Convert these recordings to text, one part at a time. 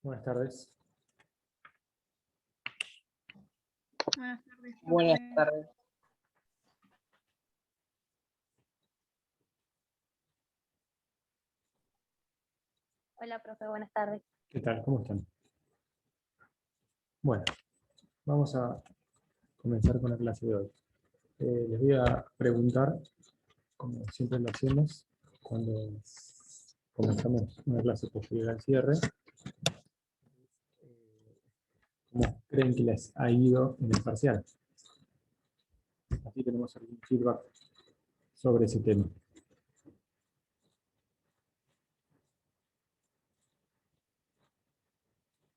Buenas tardes. Buenas tardes. Buenas tardes. Hola, profe, buenas tardes. ¿Qué tal? ¿Cómo están? Bueno, vamos a comenzar con la clase de hoy. Les voy a preguntar, como siempre lo hacemos, cuando comenzamos una clase posterior al cierre, ¿cómo creen que les ha ido en el parcial? Aquí tenemos algún feedback sobre ese tema.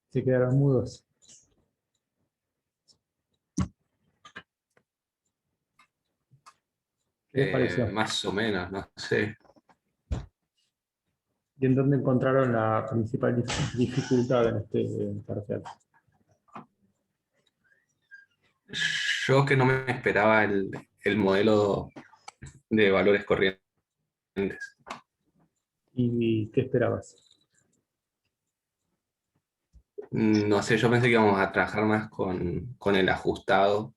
Se quedaron mudos. ¿Qué les pareció? Más o menos, no sé. ¿Y en dónde encontraron la principal dificultad en este parcial? Yo que no me esperaba el modelo de valores corrientes. ¿Y qué esperabas? No sé, yo pensé que íbamos a trabajar más con el ajustado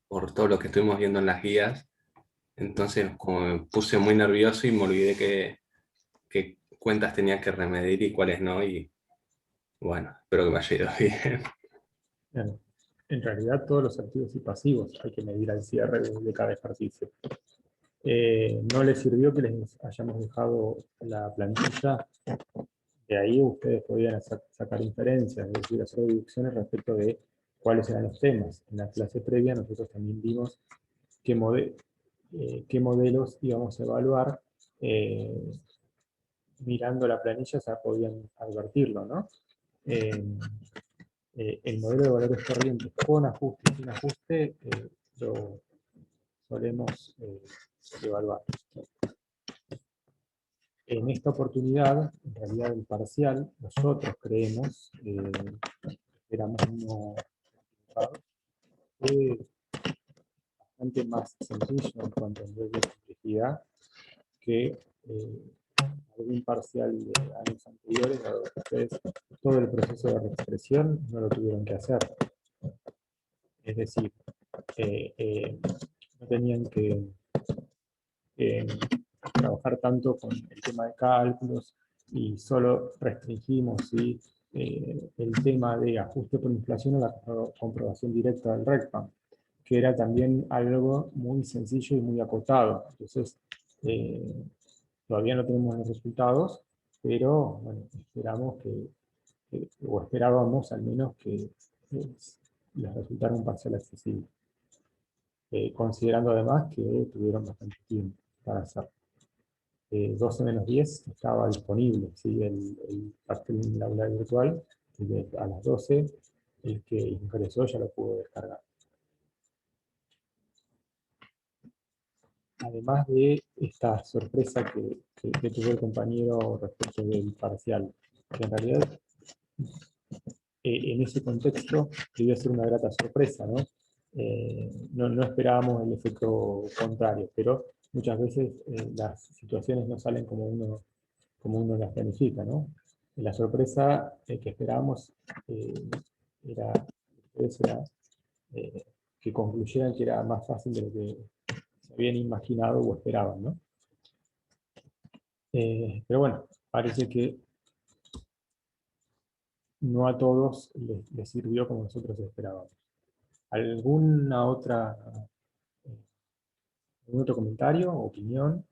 por todo lo que estuvimos viendo en las guías. Entonces, como me puse muy nervioso y me olvidé qué cuentas tenía que remedir y cuáles no. Y bueno, espero que me haya ido bien. Bien. En realidad todos los activos y pasivos hay que medir al cierre de cada ejercicio. No les sirvió que les hayamos dejado la plantilla, de ahí ustedes podían sacar inferencias, es decir, hacer deducciones respecto de cuáles eran los temas. En la clase previa nosotros también vimos qué modelos íbamos a evaluar. Mirando la planilla ya podían advertirlo, ¿no? El modelo de valores corrientes con ajuste y sin ajuste lo solemos evaluar. En esta oportunidad, en realidad el parcial, nosotros creemos, esperamos uno bastante más sencillo en cuanto a nivel de complejidad que algún parcial de años anteriores, dado que ustedes todo el proceso de reexpresión no lo tuvieron que hacer. Es decir, no tenían que trabajar tanto con el tema de cálculos y solo restringimos ¿sí? El tema de ajuste por inflación a la comprobación directa del RECPAM, que era también algo muy sencillo y muy acotado. Entonces, todavía no tenemos los resultados, pero bueno, esperamos o esperábamos al menos que les resultara un parcial accesible. Considerando además que tuvieron bastante tiempo para hacerlo. 12 menos 10 estaba disponible, ¿sí? el parcial en la aula virtual, a las 12 el que ingresó ya lo pudo descargar. Además de esta sorpresa que tuvo el compañero respecto del parcial, que en realidad en ese contexto debió ser una grata sorpresa, ¿no? No esperábamos el efecto contrario, pero muchas veces las situaciones no salen como uno las planifica, ¿no? La sorpresa que esperábamos era que concluyeran que era más fácil de lo que se habían imaginado o esperaban, ¿no? Pero bueno, parece que no a todos les sirvió como nosotros esperábamos. ¿Algún otro comentario o opinión?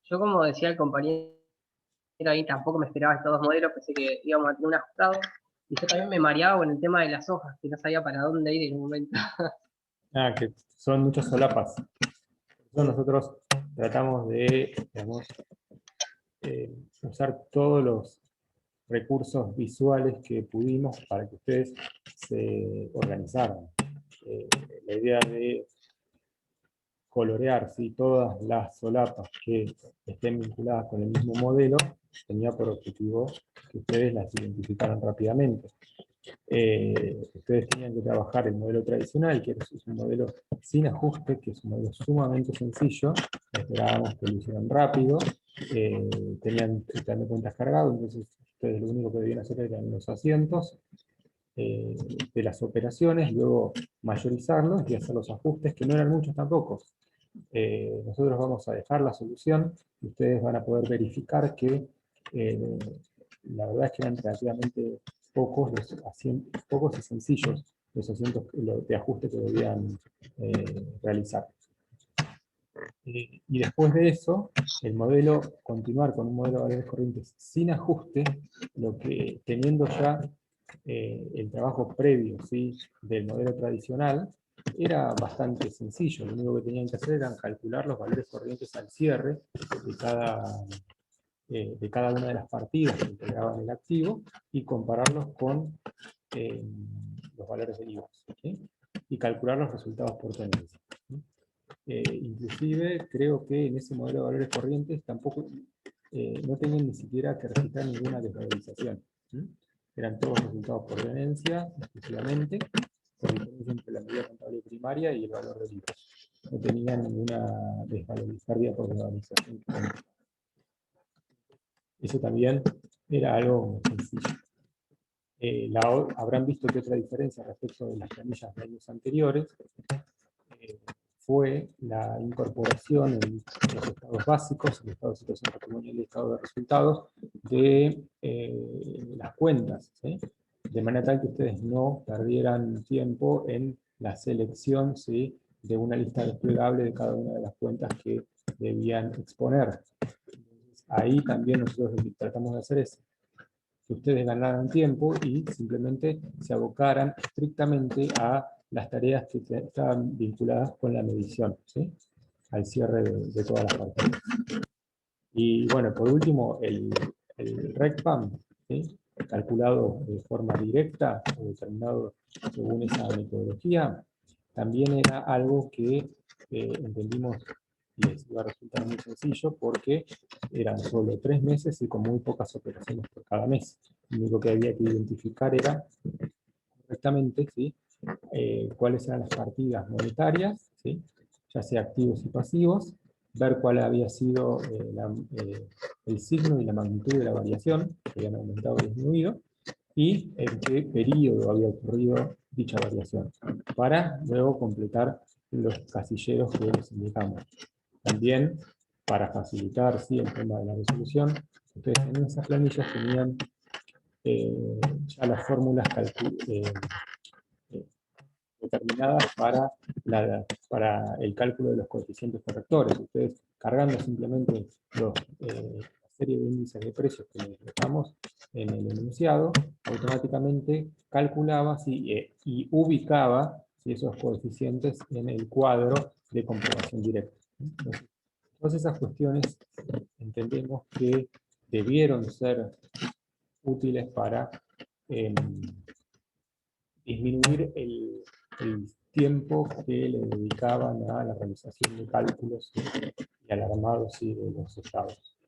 Yo, como decía el compañero ahí, tampoco me esperaba estos dos modelos, pensé que íbamos a tener un ajustado. Y yo también me mareaba con el tema de las hojas, que no sabía para dónde ir en un momento. Que son muchas solapas. Entonces nosotros tratamos de, digamos, usar todos los recursos visuales que pudimos para que ustedes se organizaran. La idea de colorear ¿sí? todas las solapas que estén vinculadas con el mismo modelo tenía por objetivo que ustedes las identificaran rápidamente. Ustedes tenían que trabajar el modelo tradicional, que es un modelo sin ajuste, que es un modelo sumamente sencillo. Esperábamos que lo hicieran rápido, tenían el plan de cuentas cargado, entonces ustedes lo único que debían hacer eran los asientos de las operaciones, luego mayorizarlos y hacer los ajustes, que no eran muchos tampoco. Nosotros vamos a dejar la solución y ustedes van a poder verificar que la verdad es que eran relativamente pocos y sencillos los asientos de ajuste que debían realizar. Y después de eso, el modelo, continuar con un modelo de valores corrientes sin ajuste, lo que teniendo ya el trabajo previo, ¿sí?, del modelo tradicional, era bastante sencillo. Lo único que tenían que hacer era calcular los valores corrientes al cierre de cada una de las partidas que integraban el activo y compararlos con los valores del IVA, ¿sí?, y calcular los resultados por tendencia. Inclusive creo que en ese modelo de valores corrientes tampoco no tenían ni siquiera que registrar ninguna desvalorización. Eran todos resultados por tenencia exclusivamente, por diferencia entre la medida contable primaria y el valor del IVA. No tenían ninguna pérdida por desvalorización. Eso también era algo sencillo. Habrán visto que otra diferencia respecto de las planillas de años anteriores fue la incorporación en los estados básicos, el estado de situación patrimonial y el estado de resultados, de las cuentas, ¿sí?, de manera tal que ustedes no perdieran tiempo en la selección, ¿sí?, de una lista desplegable de cada una de las cuentas que debían exponer. Ahí también nosotros lo que tratamos de hacer es que ustedes ganaran tiempo y simplemente se abocaran estrictamente a las tareas que estaban vinculadas con la medición, ¿sí?, al cierre de todas las partidas. Y bueno, por último, el RECPAM, ¿sí?, calculado de forma directa o determinado según esa metodología, también era algo que entendimos les iba a resultar muy sencillo porque eran solo 3 meses y con muy pocas operaciones por cada mes. Lo único que había que identificar era correctamente, ¿sí?, cuáles eran las partidas monetarias, ¿sí?, ya sea activos y pasivos, ver cuál había sido el signo y la magnitud de la variación, que habían aumentado o disminuido, y en qué periodo había ocurrido dicha variación, para luego completar los casilleros que les indicamos. También, para facilitar, ¿sí?, el tema de la resolución, ustedes en esas planillas tenían ya las fórmulas determinadas para el cálculo de los coeficientes correctores. Ustedes cargando simplemente la serie de índices de precios que les dejamos en el enunciado, automáticamente calculaba y ubicaba, ¿sí?, esos coeficientes en el cuadro de comprobación directa. Entonces, todas esas cuestiones entendemos que debieron ser útiles para disminuir el tiempo que le dedicaban a la realización de cálculos y al armado, ¿sí?, de los estados.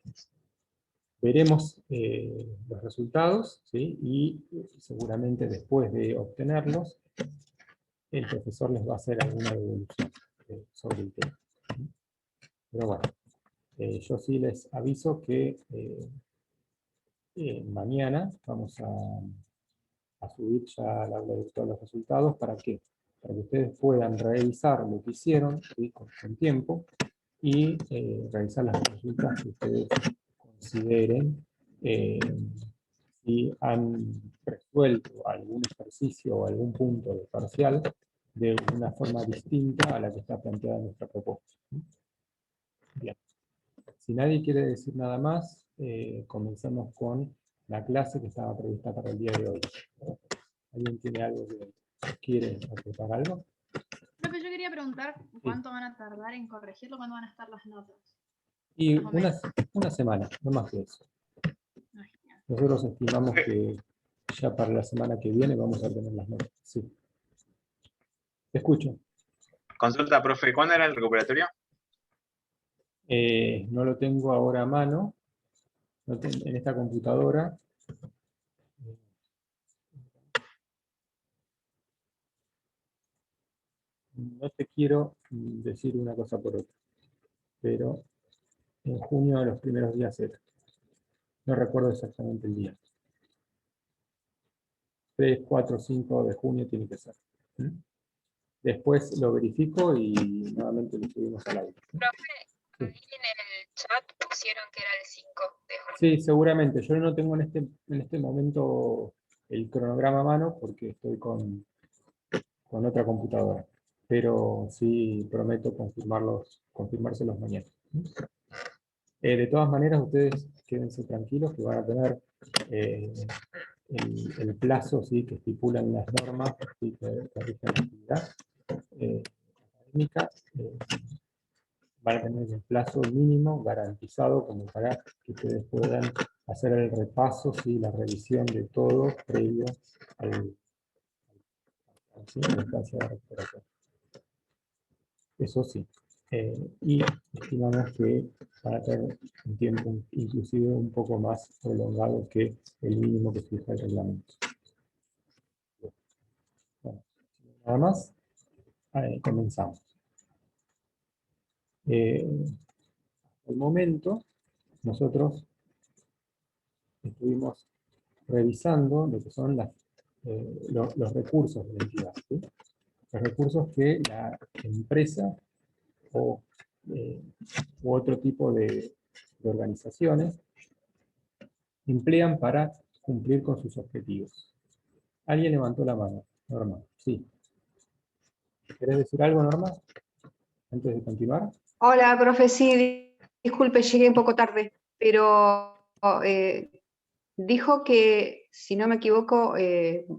Veremos los resultados, ¿sí?, y seguramente después de obtenerlos, el profesor les va a hacer alguna devolución sobre el tema. Pero bueno, yo sí les aviso que mañana vamos a subir ya al aula virtual los resultados. ¿Para qué? Para que ustedes puedan revisar lo que hicieron, ¿sí?, con tiempo, y revisar las consultas que ustedes consideren si han resuelto algún ejercicio o algún punto de parcial de una forma distinta a la que está planteada en nuestra propuesta. Bien. Si nadie quiere decir nada más, comenzamos con la clase que estaba prevista para el día de hoy. ¿Alguien tiene algo que quiere aportar algo? Profe, yo quería preguntar cuánto van a tardar en corregirlo, cuándo van a estar las notas. Y Más o menos. una semana, no más que eso. Ah, genial. Nosotros estimamos que ya para la semana que viene vamos a tener las notas. Sí. Te escucho. Consulta, profe, ¿cuándo era el recuperatorio? No lo tengo ahora a mano, en esta computadora. no te quiero decir una cosa por otra, pero en junio de los primeros días era. No recuerdo exactamente el día. 3, 4, 5 de junio tiene que ser. ¿Mm? Después lo verifico y nuevamente lo subimos al aire. Profe, Sí. ahí en el chat pusieron que era el 5 de junio. Sí, seguramente. Yo no tengo en este momento el cronograma a mano porque estoy con otra computadora. Pero sí prometo confirmárselos mañana. De todas maneras, ustedes quédense tranquilos que van a tener el plazo, ¿sí?, que estipulan las normas, ¿sí?, que rigen la actividad académica. Van a tener el plazo mínimo garantizado como para que ustedes puedan hacer el repaso, ¿sí?, la revisión de todo previo a la instancia de recuperación. Eso sí. Y estimamos que van a tener un tiempo inclusive un poco más prolongado que el mínimo que fija el reglamento. Bueno, nada más, comenzamos. Hasta el momento, nosotros estuvimos revisando lo que son los recursos de la entidad, ¿sí? Los recursos que la empresa u otro tipo de organizaciones emplean para cumplir con sus objetivos. Alguien levantó la mano, Norma. Sí. ¿Querés decir algo, Norma? Antes de continuar. Hola, profe, sí, disculpe, llegué un poco tarde, pero dijo que, si no me equivoco,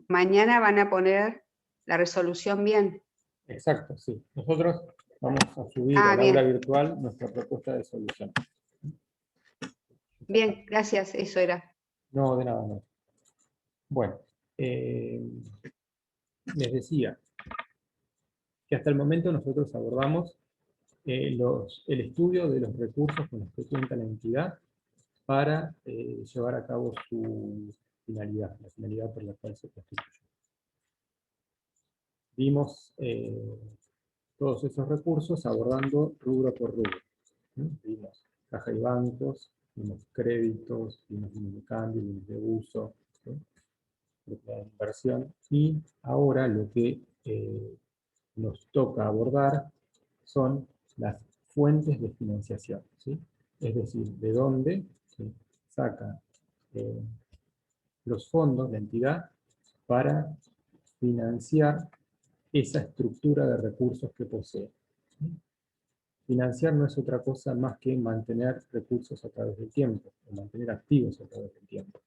mañana van a poner la resolución bien. Exacto, sí. Nosotros vamos a subir al bien. aula virtual nuestra propuesta de solución. Bien, gracias, eso era. No, de nada, no. Bueno, les decía que hasta el momento nosotros abordamos el estudio de los recursos con los que cuenta la entidad para llevar a cabo su finalidad, la finalidad por la cual se constituye. Vimos todos esos recursos abordando rubro por rubro. Vimos caja y bancos, vimos créditos, vimos bienes de cambio, bienes de uso, ¿sí?, propiedad de inversión, y ahora lo que nos toca abordar son las fuentes de financiación, ¿sí? Es decir, de dónde se saca los fondos de entidad para financiar esa estructura de recursos que posee. Financiar no es otra cosa más que mantener recursos a través del tiempo, o mantener activos a través del tiempo.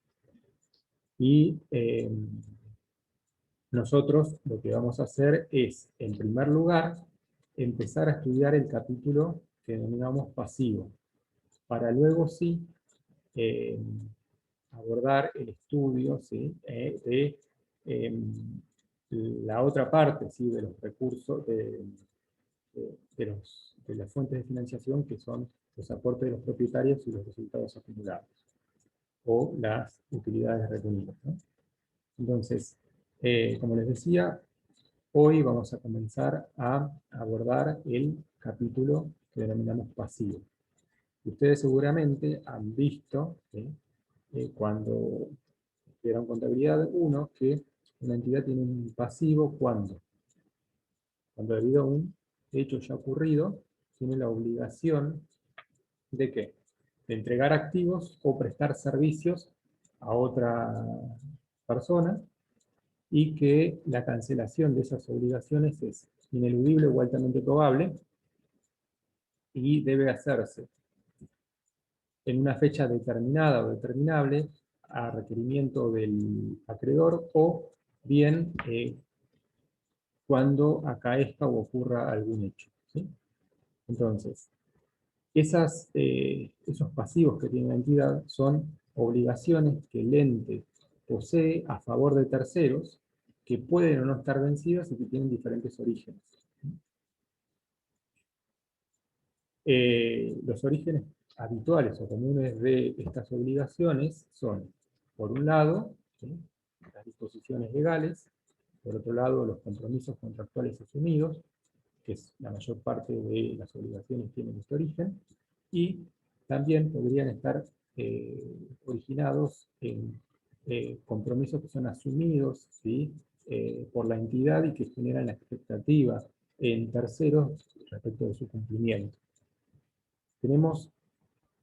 Y nosotros lo que vamos a hacer es, en primer lugar, empezar a estudiar el capítulo que denominamos pasivo, para luego sí abordar el estudio, ¿sí?, de la otra parte, ¿sí?, de los recursos, de las fuentes de financiación, que son los aportes de los propietarios y los resultados acumulados, o las utilidades retenidas, ¿no? Entonces, como les decía, hoy vamos a comenzar a abordar el capítulo que denominamos pasivo. Ustedes seguramente han visto, ¿sí?, cuando estudiaron contabilidad 1, que una entidad tiene un pasivo cuando debido a un hecho ya ocurrido, tiene la obligación de ¿qué? De entregar activos o prestar servicios a otra persona, y que la cancelación de esas obligaciones es ineludible o altamente probable y debe hacerse en una fecha determinada o determinable a requerimiento del acreedor, o bien cuando acaezca o ocurra algún hecho, ¿sí? Entonces, esos pasivos que tiene la entidad son obligaciones que el ente posee a favor de terceros, que pueden o no estar vencidas y que tienen diferentes orígenes. Los orígenes habituales o comunes de estas obligaciones son, por un lado, ¿sí?, las disposiciones legales, por otro lado, los compromisos contractuales asumidos, que es la mayor parte de las obligaciones tienen este origen, y también podrían estar originados en compromisos que son asumidos, ¿sí? Por la entidad y que generan la expectativa en terceros respecto de su cumplimiento. Tenemos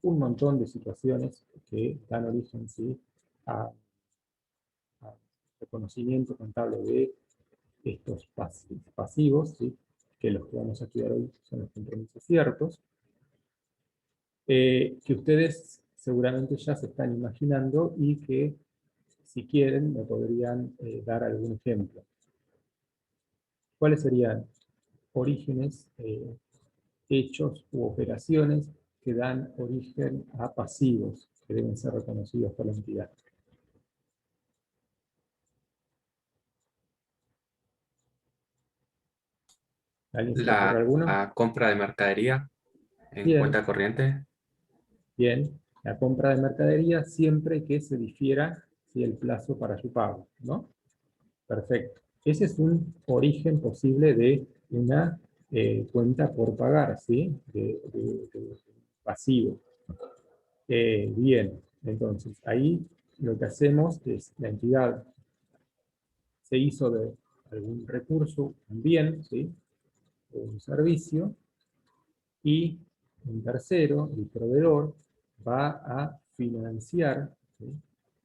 un montón de situaciones que dan origen, ¿sí?, a reconocimiento contable de estos pasivos, ¿sí?, que los que vamos a estudiar hoy son los compromisos ciertos, que ustedes seguramente ya se están imaginando y que, si quieren, me podrían dar algún ejemplo. ¿Cuáles serían orígenes, hechos u operaciones que dan origen a pasivos que deben ser reconocidos por la entidad? ¿Alguien se le ocurre alguno? La compra de mercadería en Bien. cuenta corriente. Bien, la compra de mercadería siempre que se difiera, ¿sí?, el plazo para su pago, ¿no? Perfecto. Ese es un origen posible de una cuenta por pagar, ¿sí?, de pasivo. Bien, entonces ahí lo que hacemos es, la entidad se hizo de algún recurso, un bien, ¿sí?, o un servicio, y un tercero, el proveedor, va a financiar, ¿sí?,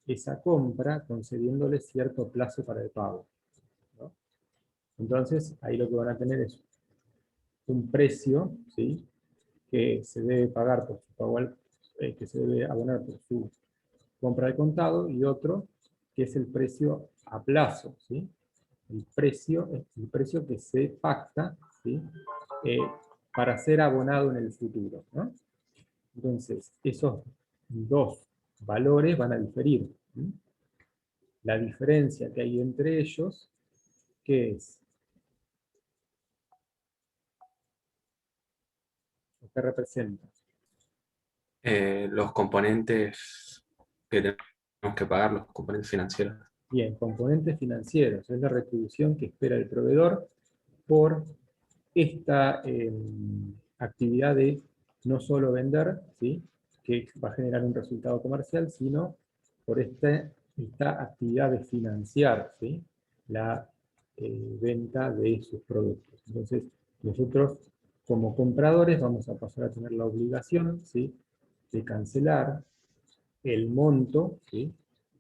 esa compra concediéndole cierto plazo para el pago, ¿no? Entonces, ahí lo que van a tener es un precio, ¿sí?, que se debe pagar por su pago, que se debe abonar por su compra de contado, y otro que es el precio a plazo, ¿sí? El precio que se pacta, ¿sí?, eh, para ser abonado en el futuro, ¿no? Entonces, esos dos valores van a diferir, ¿sí? La diferencia que hay entre ellos, ¿qué es? ¿Qué representa? Los componentes que tenemos que pagar, los componentes financieros. Bien, componentes financieros, es la retribución que espera el proveedor por esta actividad de no solo vender, ¿sí?, que va a generar un resultado comercial, sino por esta actividad de financiar, ¿sí?, la venta de sus productos. Entonces, nosotros como compradores vamos a pasar a tener la obligación, ¿sí?, de cancelar el monto, ¿sí?,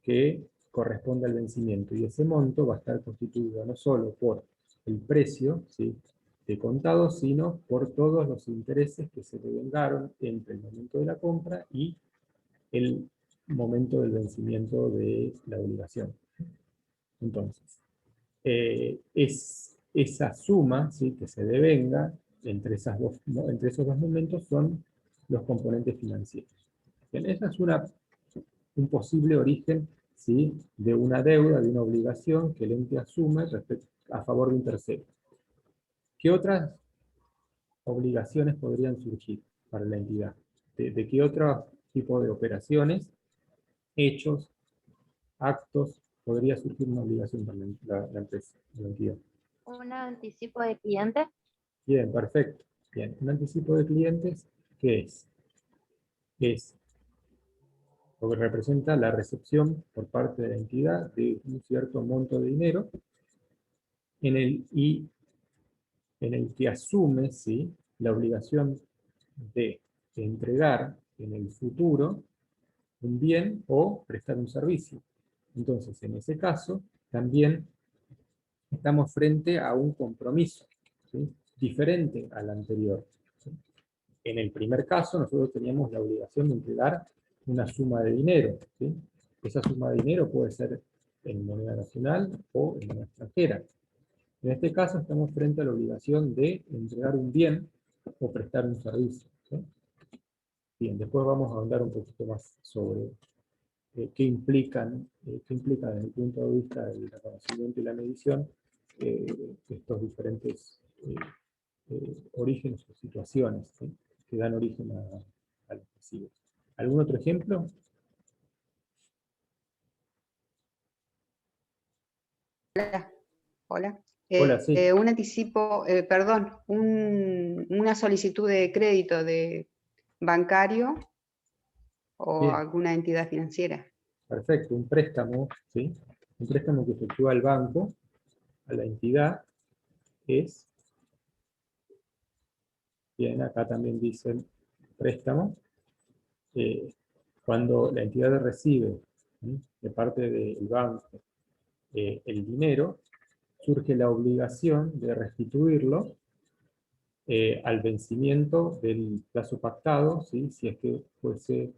que corresponde al vencimiento, y ese monto va a estar constituido no solo por el precio, ¿sí?, de contado, sino por todos los intereses que se devengaron entre el momento de la compra y el momento del vencimiento de la obligación. Entonces, es esa suma, ¿sí?, que se devenga entre esos dos momentos son los componentes financieros. Bien, esa es un posible origen, ¿sí?, de una deuda, de una obligación que el ente asume a favor de un tercero. ¿Qué otras obligaciones podrían surgir para la entidad? ¿De qué otro tipo de operaciones, hechos, actos podría surgir una obligación para la empresa, la entidad? Un anticipo de cliente. Bien, perfecto. Bien, un anticipo de clientes, ¿qué es? Es lo que representa la recepción por parte de la entidad de un cierto monto de dinero en el que asume, ¿sí?, la obligación de entregar en el futuro un bien o prestar un servicio. Entonces, en ese caso, también estamos frente a un compromiso, ¿sí?, diferente al anterior, ¿sí? En el primer caso, nosotros teníamos la obligación de entregar una suma de dinero, ¿sí? Esa suma de dinero puede ser en moneda nacional o en moneda extranjera. En este caso, estamos frente a la obligación de entregar un bien o prestar un servicio, ¿sí? Bien, después vamos a ahondar un poquito más sobre qué implican desde el punto de vista del reconocimiento y la medición estos diferentes orígenes o situaciones, ¿sí?, que dan origen a los pasivos. ¿Algún otro ejemplo? Hola. Hola, sí. Un anticipo, perdón, una solicitud de crédito de bancario o Bien. alguna entidad financiera. Perfecto, un préstamo, ¿sí? Un préstamo que efectúa el banco a la entidad es, bien, acá también dicen préstamo, cuando la entidad recibe, ¿sí?, de parte del banco el dinero, surge la obligación de restituirlo al vencimiento del plazo pactado, ¿sí?, si es que fuese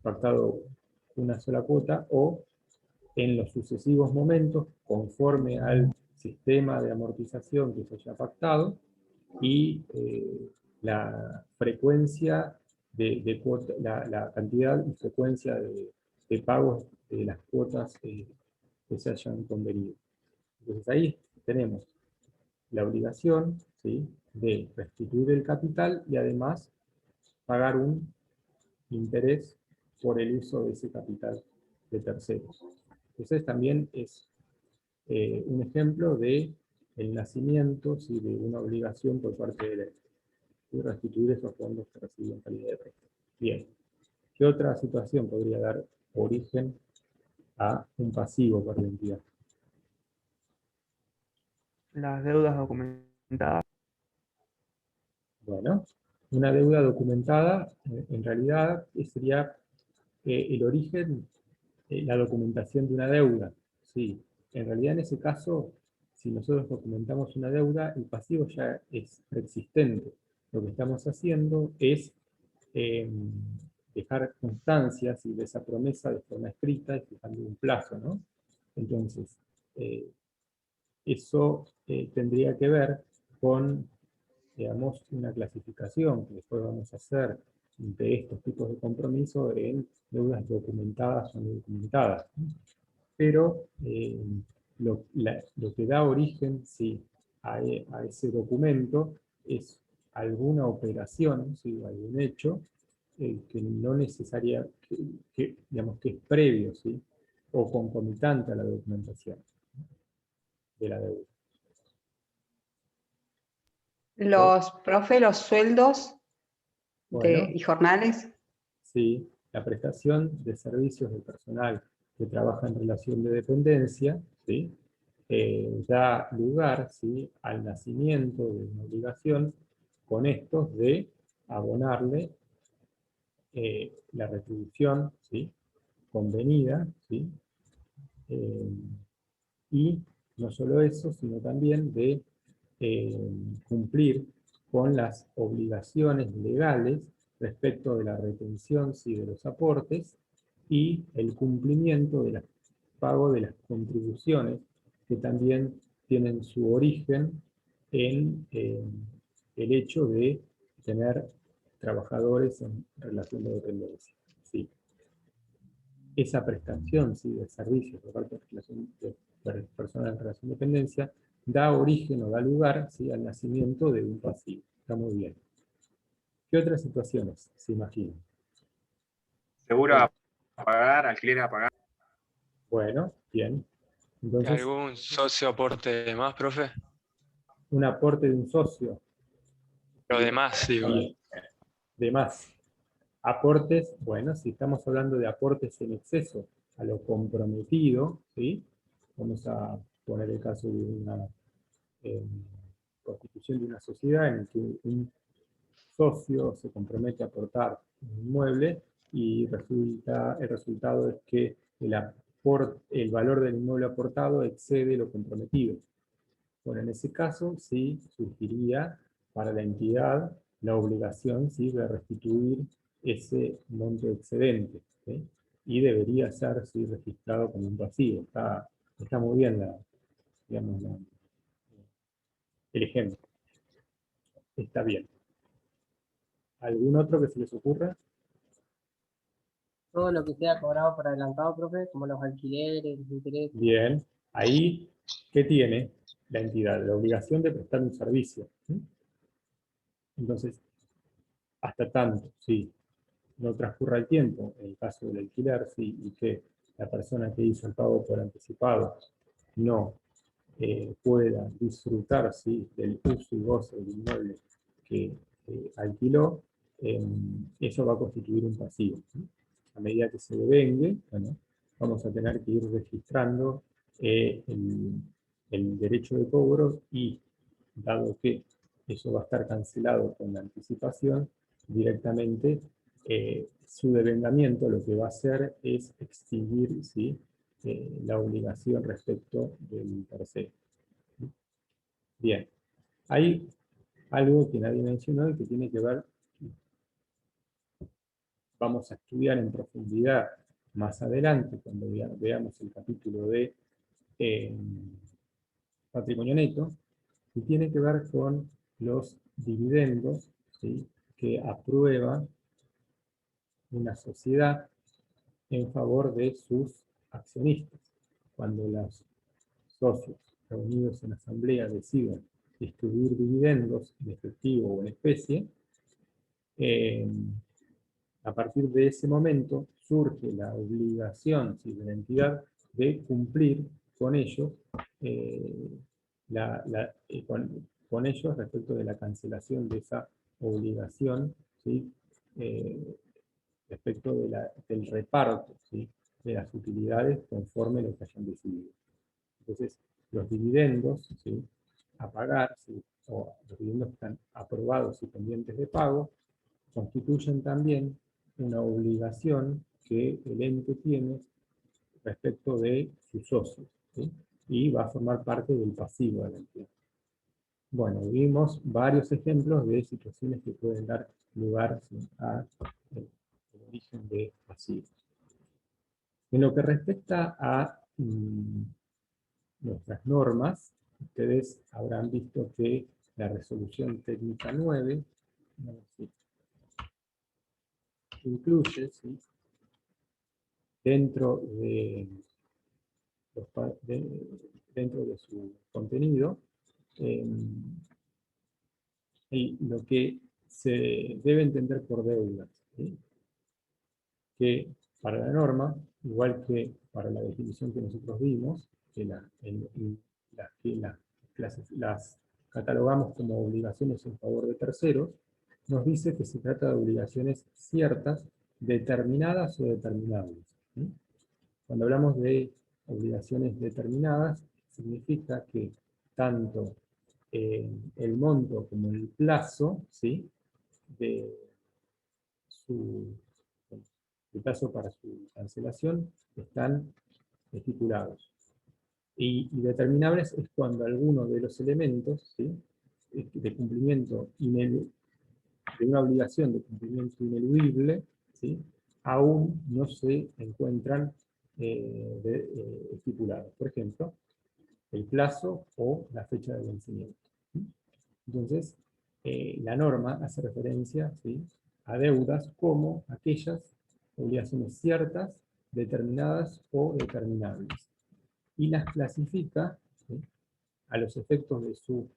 pactado una sola cuota, o en los sucesivos momentos, conforme al sistema de amortización que se haya pactado, y la frecuencia de cuota, la cantidad y frecuencia de pagos de las cuotas que se hayan convenido. Entonces ahí tenemos la obligación, ¿sí?, de restituir el capital y además pagar un interés por el uso de ese capital de terceros. Entonces también es un ejemplo de el nacimiento, ¿sí?, de una obligación por parte de la entidad, y restituir esos fondos que reciben en calidad de préstamo. Bien, ¿qué otra situación podría dar origen a un pasivo por la entidad? Las deudas documentadas. Bueno, una deuda documentada, en realidad, sería el origen, la documentación de una deuda. Sí, en realidad en ese caso, si nosotros documentamos una deuda, el pasivo ya es preexistente. Lo que estamos haciendo es dejar constancias de esa promesa de forma escrita y fijando un plazo, ¿no? Entonces, eso tendría que ver con, digamos, una clasificación que después vamos a hacer de estos tipos de compromiso en deudas documentadas o no documentadas. Pero lo que da origen, sí, a ese documento es alguna operación, ¿sí?, algún hecho que no necesaria, digamos, que es previo, ¿sí?, o concomitante a la documentación de la deuda. Los sueldos Bueno, y jornales. sí, la prestación de servicios del personal que trabaja en relación de dependencia, ¿sí?, da lugar, ¿sí?, al nacimiento de una obligación con estos de abonarle la retribución, ¿sí?, convenida, ¿sí?, y no solo eso, sino también de cumplir con las obligaciones legales respecto de la retención, sí, de los aportes, y el cumplimiento del pago de las contribuciones, que también tienen su origen en el hecho de tener trabajadores en relación de dependencia. Sí. Esa prestación, ¿sí?, de servicios por parte de personas en relación de dependencia da origen o da lugar, ¿sí?, al nacimiento de un pasivo. Está muy bien. ¿Qué otras situaciones se imaginan? Seguro a pagar, alquiler a pagar. Bueno, bien. ¿Y Entonces, algún socio aporte más, profe? un aporte de un socio. Lo demás, digo. Bien. De más. Aportes, bueno, si estamos hablando de aportes en exceso a lo comprometido, ¿sí?, vamos a poner el caso de una constitución de una sociedad en la que un socio se compromete a aportar un inmueble y el resultado es que el valor del inmueble aportado excede lo comprometido. Bueno, en ese caso sí surgiría para la entidad la obligación, ¿sí?, de restituir ese monto excedente, ¿sí?, y debería ser, sí, registrado como un pasivo. Está muy bien digamos, el ejemplo. Está bien. ¿Algún otro que se les ocurra? Todo lo que sea cobrado por adelantado, profe, como los alquileres, los intereses. Bien. Ahí, ¿qué tiene la entidad? La obligación de prestar un servicio. ¿Sí? Entonces, hasta tanto, sí, no transcurra el tiempo, en el caso del alquiler, sí, y que la persona que hizo el pago por anticipado no pueda disfrutar, ¿sí?, del uso y goce del inmueble que alquiló, eso va a constituir un pasivo, ¿sí? A medida que se devengue, bueno, vamos a tener que ir registrando el derecho de cobro y, dado que eso va a estar cancelado con la anticipación, directamente su devengamiento lo que va a hacer es extinguir, ¿sí?, la obligación respecto del tercero. Bien, hay algo que nadie mencionó y que tiene que ver, vamos a estudiar en profundidad más adelante, cuando veamos el capítulo de patrimonio neto, y tiene que ver con los dividendos, ¿sí?, que aprueba una sociedad en favor de sus accionistas. Cuando los socios reunidos en asamblea deciden distribuir dividendos en efectivo o en especie, a partir de ese momento surge la obligación, ¿sí?, de la entidad de cumplir con ellos, con ellos respecto de la cancelación de esa obligación, ¿sí?, respecto del reparto, ¿sí?, de las utilidades conforme lo que hayan decidido. Entonces, los dividendos, ¿sí?, a pagar, ¿sí?, o los dividendos que están aprobados y pendientes de pago, constituyen también una obligación que el ente tiene respecto de sus socios, ¿sí?, y va a formar parte del pasivo de la entidad. Bueno, vimos varios ejemplos de situaciones que pueden dar lugar, ¿sí?, a el origen de pasivos. En lo que respecta a nuestras normas, ustedes habrán visto que la resolución técnica 9 incluye, ¿sí?, dentro de su contenido lo que se debe entender por deudas, ¿sí?, que para la norma, igual que para la definición que nosotros vimos, que las catalogamos como obligaciones en favor de terceros, nos dice que se trata de obligaciones ciertas, determinadas o determinables, ¿sí? Cuando hablamos de obligaciones determinadas, significa que tanto el monto como el plazo, ¿sí?, el plazo para su cancelación están estipulados. Y determinables es cuando alguno de los elementos, ¿sí?, de cumplimiento de una obligación de cumplimiento ineludible, ¿sí?, aún no se encuentran estipulados. Por ejemplo, el plazo o la fecha de vencimiento. Entonces, la norma hace referencia, ¿sí?, a deudas como aquellas obligaciones ciertas, determinadas o determinables. Y las clasifica, ¿sí?, a los efectos de su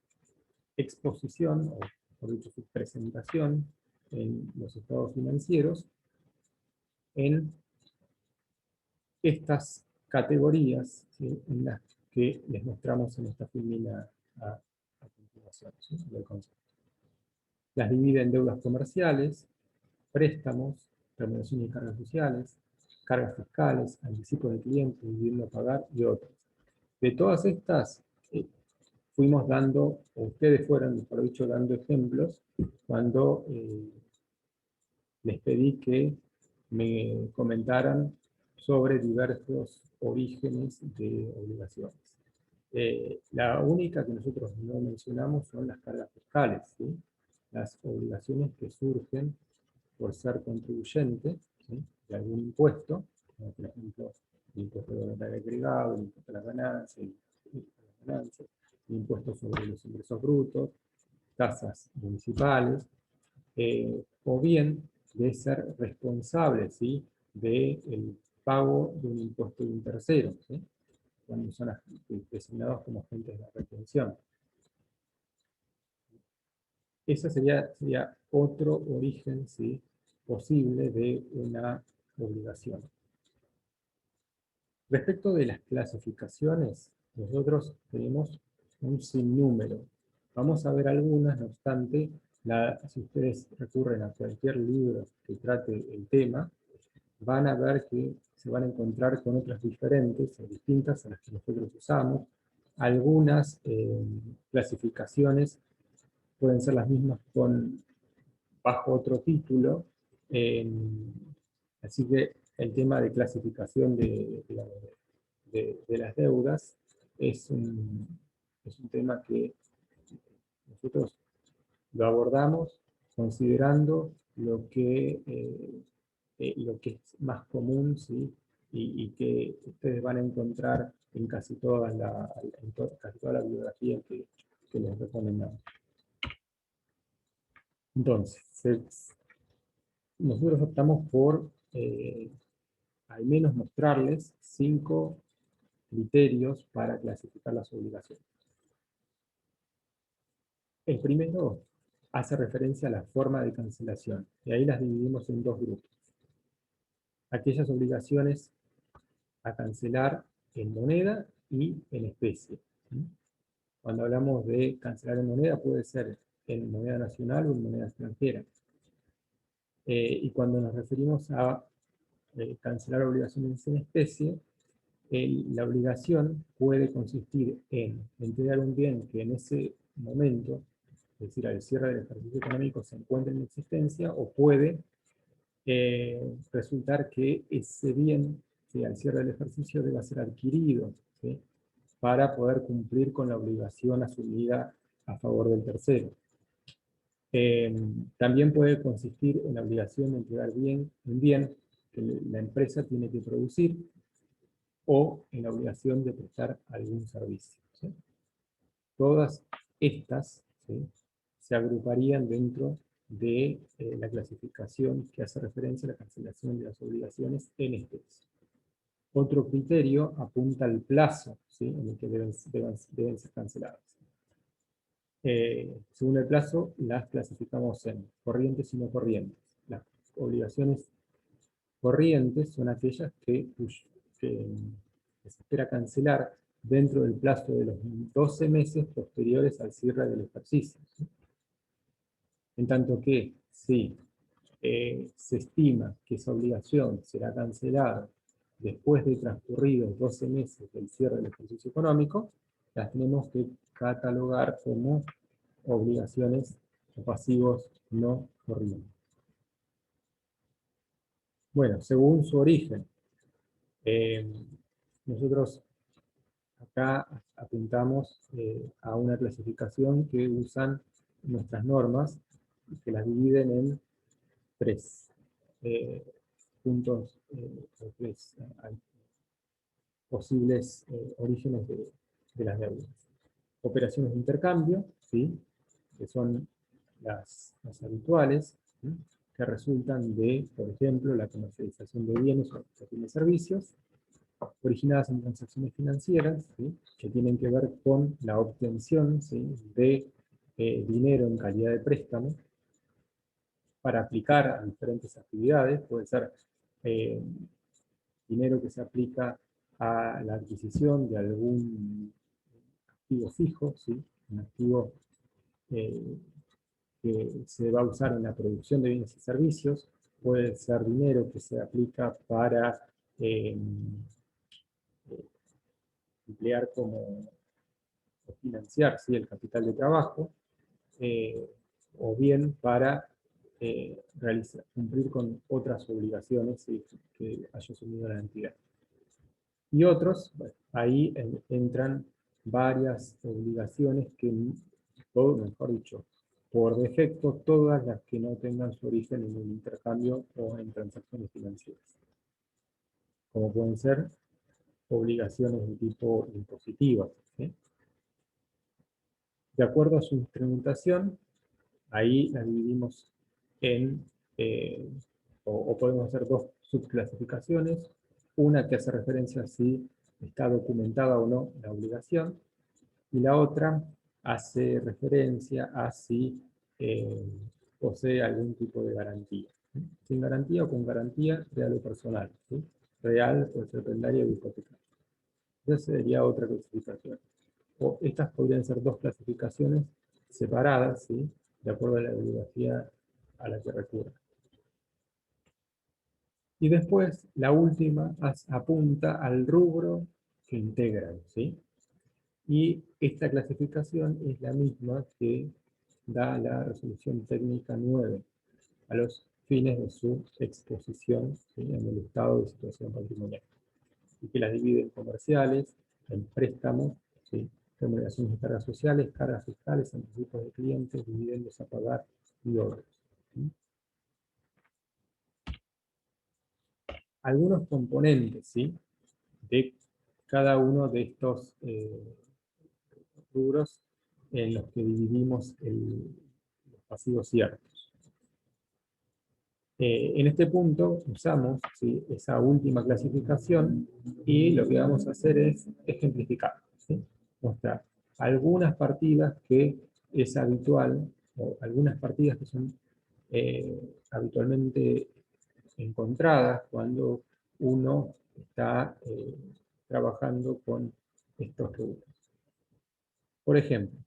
exposición, o por dicho, su presentación en los estados financieros, en estas categorías, ¿sí?, en las que les mostramos en esta filmina a continuación, ¿sí?, del concepto. Las divide en deudas comerciales, préstamos, remuneraciones y cargas sociales, cargas fiscales, anticipos de clientes, dividendo a pagar y otras. De todas estas, fuimos dando, o ustedes fueron, mejor dicho, dando ejemplos cuando les pedí que me comentaran sobre diversos orígenes de obligaciones. La única que nosotros no mencionamos son las cargas fiscales, ¿sí?, las obligaciones que surgen por ser contribuyente, ¿sí?, de algún impuesto, como por ejemplo el impuesto de valor agregado, el impuesto a las ganancias, el impuesto sobre los ingresos brutos, tasas municipales, o bien de ser responsable, ¿sí?, del pago de un impuesto de un tercero, ¿sí?, cuando son designados como agentes de retención. Ese sería otro origen, ¿sí?, posible de una obligación. Respecto de las clasificaciones, nosotros tenemos un sinnúmero. Vamos a ver algunas, no obstante, si ustedes recurren a cualquier libro que trate el tema, van a ver que se van a encontrar con otras diferentes o distintas a las que nosotros usamos. Algunas clasificaciones pueden ser las mismas bajo otro título, así que el tema de clasificación de las deudas es un tema que nosotros lo abordamos considerando lo que es más común, ¿sí? y que ustedes van a encontrar en casi toda la bibliografía que les recomendamos. Entonces, nosotros optamos por al menos mostrarles 5 criterios para clasificar las obligaciones. El primero hace referencia a la forma de cancelación, y ahí las dividimos en 2 grupos. Aquellas obligaciones a cancelar en moneda y en especie. Cuando hablamos de cancelar en moneda, puede ser en moneda nacional o en moneda extranjera. Y cuando nos referimos a cancelar obligaciones en especie, la obligación puede consistir en entregar un bien que en ese momento, es decir, al cierre del ejercicio económico, se encuentra en existencia, o puede resultar que ese bien, ¿sí?, al cierre del ejercicio deba ser adquirido, ¿sí?, para poder cumplir con la obligación asumida a favor del tercero. También puede consistir en la obligación de entregar un bien que la empresa tiene que producir, o en la obligación de prestar algún servicio, ¿sí? Todas estas, ¿sí?, se agruparían dentro de la clasificación que hace referencia a la cancelación de las obligaciones en especie. Otro criterio apunta al plazo, ¿sí?, en el que deben ser canceladas. Según el plazo, las clasificamos en corrientes y no corrientes. Las obligaciones corrientes son aquellas que se espera cancelar dentro del plazo de los 12 meses posteriores al cierre del ejercicio, ¿sí? En tanto que si se estima que esa obligación será cancelada después de transcurridos 12 meses del cierre del ejercicio económico, las tenemos que catalogar como obligaciones o pasivos no corrientes. Bueno, según su origen, nosotros acá apuntamos a una clasificación que usan nuestras normas, que las dividen en 3 puntos, 3 posibles orígenes de las deudas. Operaciones de intercambio, ¿sí?, que son las habituales, ¿sí?, que resultan de, por ejemplo, la comercialización de bienes o de servicios, originadas en transacciones financieras, ¿sí?, que tienen que ver con la obtención, ¿sí?, de dinero en calidad de préstamo para aplicar a diferentes actividades. Puede ser dinero que se aplica a la adquisición de algún activo fijo, ¿sí?, un activo que se va a usar en la producción de bienes y servicios. Puede ser dinero que se aplica para emplear o financiar, ¿sí?, el capital de trabajo, o bien para cumplir con otras obligaciones, ¿sí?, que haya asumido la entidad. Y otros, bueno, ahí entran varias obligaciones que, mejor dicho, por defecto, todas las que no tengan su origen en un intercambio o en transacciones financieras, como pueden ser obligaciones de tipo impositivas, ¿sí? De acuerdo a su instrumentación, ahí las dividimos en, o podemos hacer 2 subclasificaciones, una que hace referencia a si está documentada o no la obligación, y la otra hace referencia a si posee algún tipo de garantía, ¿sí?, sin garantía o con garantía real o personal, ¿sí? Real puede ser prendaria o hipotecaria. Esa sería otra clasificación. O estas podrían ser dos clasificaciones separadas, ¿sí? De acuerdo a la bibliografía a la que recurra. Y después, la última apunta al rubro que integran, ¿sí? Y esta clasificación es la misma que da la resolución técnica 9 a los fines de su exposición, ¿sí? En el estado de situación patrimonial. Y que las divide en comerciales, en préstamos, ¿sí? Remuneraciones de cargas sociales, cargas fiscales, anticipos de clientes, dividendos a pagar y otros, ¿sí? Algunos componentes, ¿sí? De cada uno de estos rubros en los que dividimos los pasivos ciertos. En este punto usamos, ¿sí? Esa última clasificación y lo que vamos a hacer es ejemplificar, ¿sí? Mostrar algunas partidas que es habitual, o algunas partidas que son habitualmente encontradas cuando uno está trabajando con estos rubros. Por ejemplo,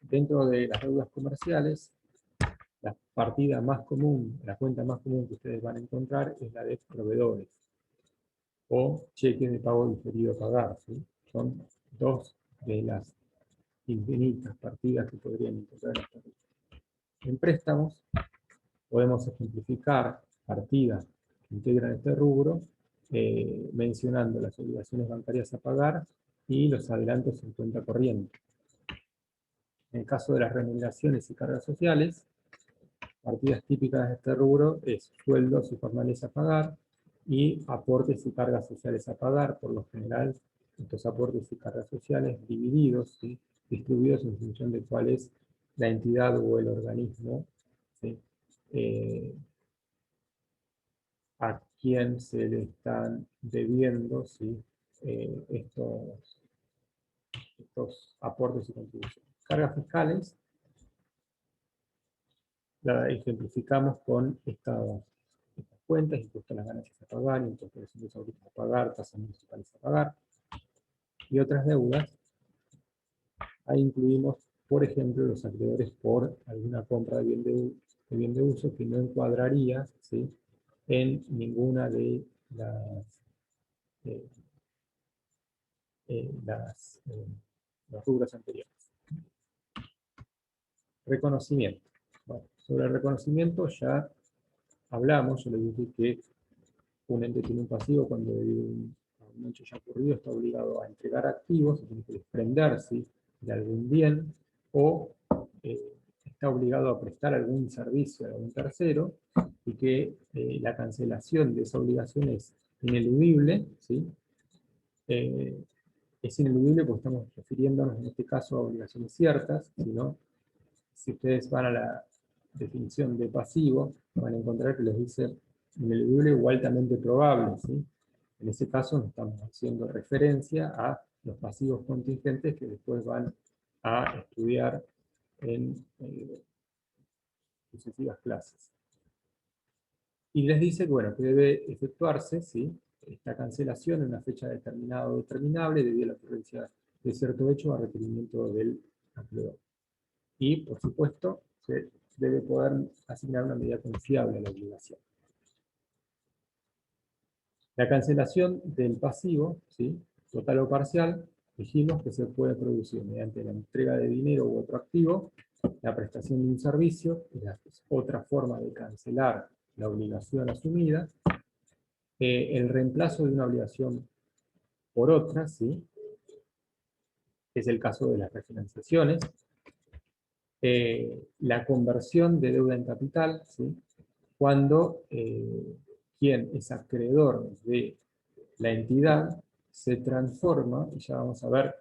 dentro de las deudas comerciales, la partida más común, la cuenta más común que ustedes van a encontrar es la de proveedores o cheques de pago diferido a pagar, ¿sí? Son dos de las infinitas partidas que podrían encontrar en esta lista. En préstamos podemos ejemplificar partidas que integran este rubro mencionando las obligaciones bancarias a pagar y los adelantos en cuenta corriente. En el caso de las remuneraciones y cargas sociales, partidas típicas de este rubro es sueldos y jornales a pagar y aportes y cargas sociales a pagar. Por lo general, estos aportes y cargas sociales divididos, ¿sí? Distribuidos en función de cuál es la entidad o el organismo, ¿sí? A quién se le están debiendo, ¿sí? Estos aportes y contribuciones. Cargas fiscales la ejemplificamos con estas cuentas: impuestos a las ganancias a pagar, impuestos a los autos a pagar, tasas municipales a pagar, y otras deudas. Ahí incluimos, por ejemplo, los acreedores por alguna compra de bien de uso que no encuadraría, ¿sí? En ninguna de los rubros anteriores. Reconocimiento. Bueno, sobre el reconocimiento ya hablamos. Yo les dije que un ente tiene un pasivo cuando un hecho ya ocurrido está obligado a entregar activos, tiene que desprenderse de algún bien, o está obligado a prestar algún servicio a algún tercero, y que la cancelación de esa obligación es ineludible, ¿sí? Es ineludible porque estamos refiriéndonos en este caso a obligaciones ciertas, sino si ustedes van a la definición de pasivo, van a encontrar que les dice ineludible o altamente probable, ¿sí? En ese caso nos estamos haciendo referencia a los pasivos contingentes que después van a estudiar en sucesivas clases. Y les dice, bueno, que debe efectuarse, ¿sí? Esta cancelación en una fecha determinada o determinable debido a la ocurrencia de cierto hecho a requerimiento del acreedor. Y, por supuesto, se debe poder asignar una medida confiable a la obligación. La cancelación del pasivo, ¿sí? Total o parcial, dijimos que se puede producir mediante la entrega de dinero u otro activo, la prestación de un servicio, que es otra forma de cancelar la obligación asumida, el reemplazo de una obligación por otra, ¿sí? Es el caso de las refinanciaciones, la conversión de deuda en capital, ¿sí? Cuando quien es acreedor de la entidad se transforma, y ya vamos a ver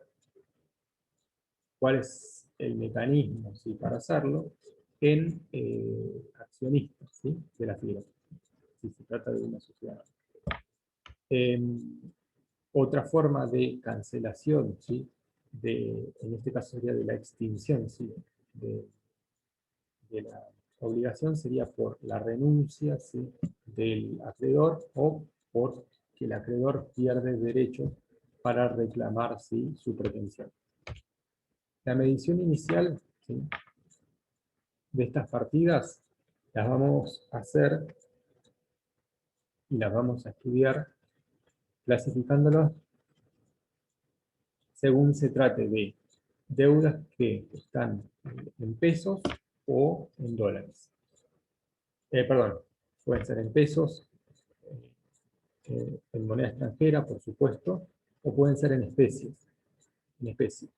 cuál es el mecanismo, ¿sí? Para hacerlo, en accionista, ¿sí? De la firma, si se trata de una sociedad. Otra forma de cancelación, ¿sí? En este caso sería de la extinción, ¿sí? de la obligación, sería por la renuncia, ¿sí? Del acreedor, o porque el acreedor pierde derecho para reclamar, ¿sí?, su pretensión. La medición inicial, ¿sí?, de estas partidas las vamos a hacer y las vamos a estudiar clasificándolas según se trate de deudas que están en pesos o en dólares. Perdón, pueden ser en pesos, en moneda extranjera, por supuesto, o pueden ser en especies, en especie.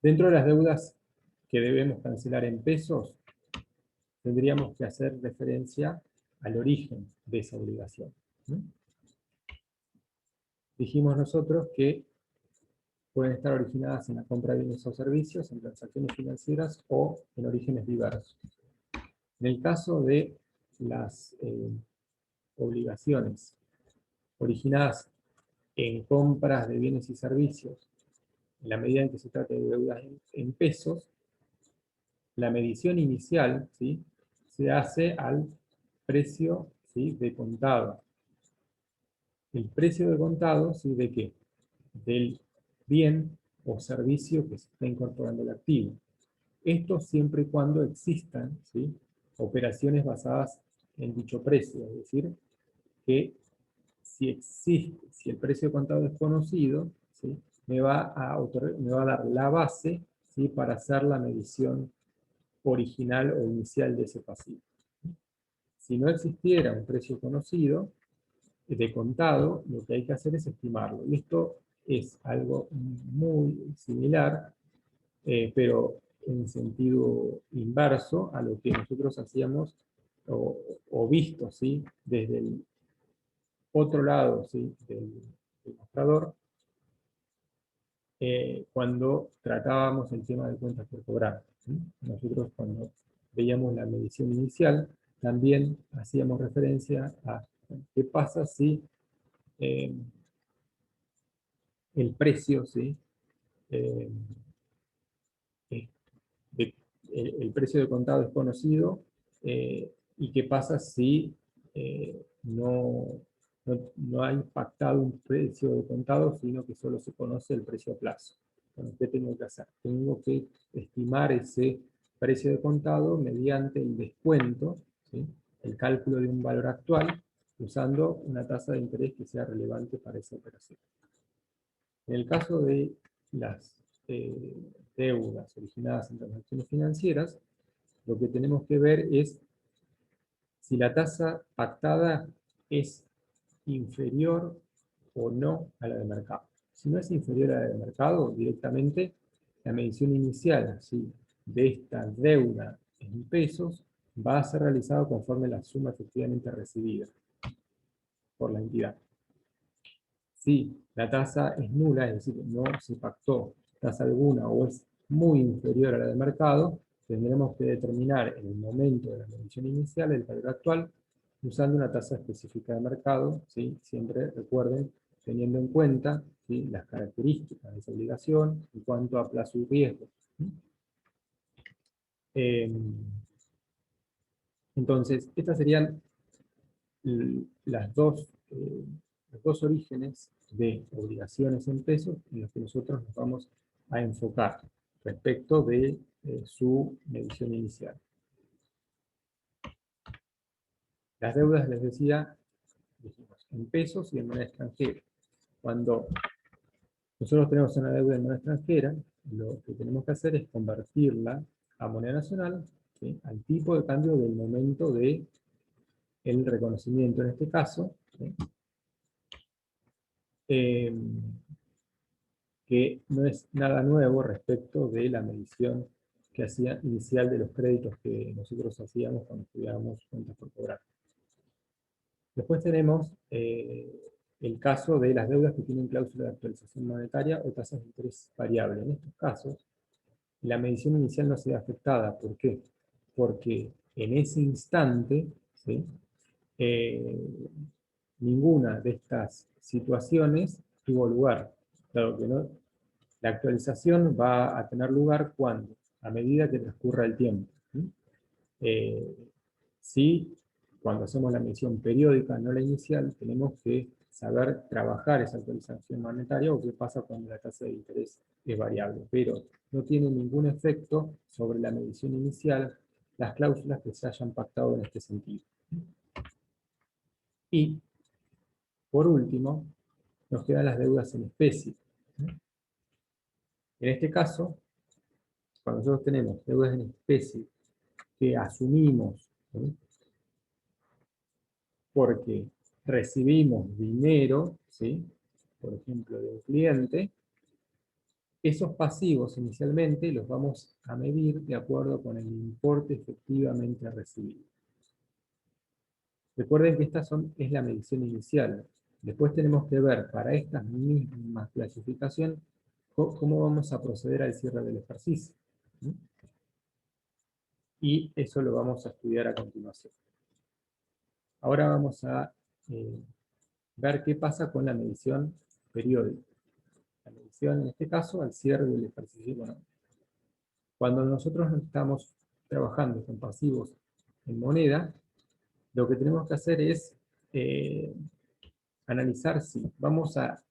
Dentro de las deudas que debemos cancelar en pesos, tendríamos que hacer referencia al origen de esa obligación, ¿no? Dijimos nosotros que pueden estar originadas en la compra de bienes o servicios, en transacciones financieras o en orígenes diversos. En el caso de las obligaciones originadas en compras de bienes y servicios, en la medida en que se trate de deudas en pesos, la medición inicial, ¿sí?, se hace al precio, ¿sí?, de contado. El precio de contado, ¿sí?, ¿de qué? Del bien o servicio que se está incorporando al activo. Esto siempre y cuando existan, ¿sí?, operaciones basadas en dicho precio, es decir, que si existe, si el precio de contado es conocido, ¿sí?, me va a dar la base, ¿sí?, para hacer la medición original o inicial de ese pasivo. Si no existiera un precio conocido de contado, lo que hay que hacer es estimarlo. Y esto es algo muy similar, pero en sentido inverso a lo que nosotros hacíamos o visto, ¿sí?, desde el otro lado, ¿sí?, del mostrador, cuando tratábamos el tema de cuentas por cobrar, ¿sí? Nosotros cuando veíamos la medición inicial, también hacíamos referencia a qué pasa si el precio, ¿sí?, el precio de contado es conocido, y qué pasa si no ha impactado un precio de contado, sino que solo se conoce el precio a plazo. Bueno, ¿qué tengo que hacer? Tengo que estimar ese precio de contado mediante el descuento, ¿sí?, el cálculo de un valor actual, usando una tasa de interés que sea relevante para esa operación. En el caso de las deudas originadas en transacciones financieras, lo que tenemos que ver es si la tasa pactada es inferior o no a la de mercado. Si no es inferior a la de mercado, directamente la medición inicial, ¿sí?, de esta deuda en pesos va a ser realizada conforme la suma efectivamente recibida por la entidad. Si la tasa es nula, es decir, no se pactó tasa alguna o es muy inferior a la de mercado, tendremos que determinar en el momento de la medición inicial el valor actual usando una tasa específica de mercado, ¿sí?, siempre recuerden, teniendo en cuenta, ¿sí?, las características de esa obligación en cuanto a plazo y riesgo. Entonces, estas serían los dos orígenes de obligaciones en pesos en los que nosotros nos vamos a enfocar respecto de su medición inicial. Las deudas, les decía, dijimos, en pesos y en moneda extranjera. Cuando nosotros tenemos una deuda en moneda extranjera, lo que tenemos que hacer es convertirla a moneda nacional, ¿sí?, al tipo de cambio del momento de el reconocimiento, en este caso, ¿sí?, que no es nada nuevo respecto de la medición que hacía inicial de los créditos que nosotros hacíamos cuando estudiábamos cuentas por cobrar. Después tenemos el caso de las deudas que tienen cláusula de actualización monetaria o tasas de interés variable. En estos casos, la medición inicial no se ve afectada. ¿Por qué? Porque en ese instante, ¿sí?, ninguna de estas situaciones tuvo lugar. Claro que no. La actualización va a tener lugar cuando, a medida que transcurra el tiempo. Si cuando hacemos la medición periódica, no la inicial, tenemos que saber trabajar esa actualización monetaria o qué pasa cuando la tasa de interés es variable, pero no tiene ningún efecto sobre la medición inicial las cláusulas que se hayan pactado en este sentido. Y, por último, nos quedan las deudas en especie. En este caso, cuando nosotros tenemos deudas en especie que asumimos, ¿sí?, porque recibimos dinero, ¿sí?, por ejemplo, de un cliente, esos pasivos inicialmente los vamos a medir de acuerdo con el importe efectivamente recibido. Recuerden que esta es la medición inicial. Después tenemos que ver para esta misma clasificación cómo vamos a proceder al cierre del ejercicio. ¿Sí? Y eso lo vamos a estudiar a continuación. Ahora vamos a ver qué pasa con la medición periódica. La medición, en este caso, al cierre del ejercicio económico. Cuando nosotros estamos trabajando con pasivos en moneda, lo que tenemos que hacer es analizar si vamos a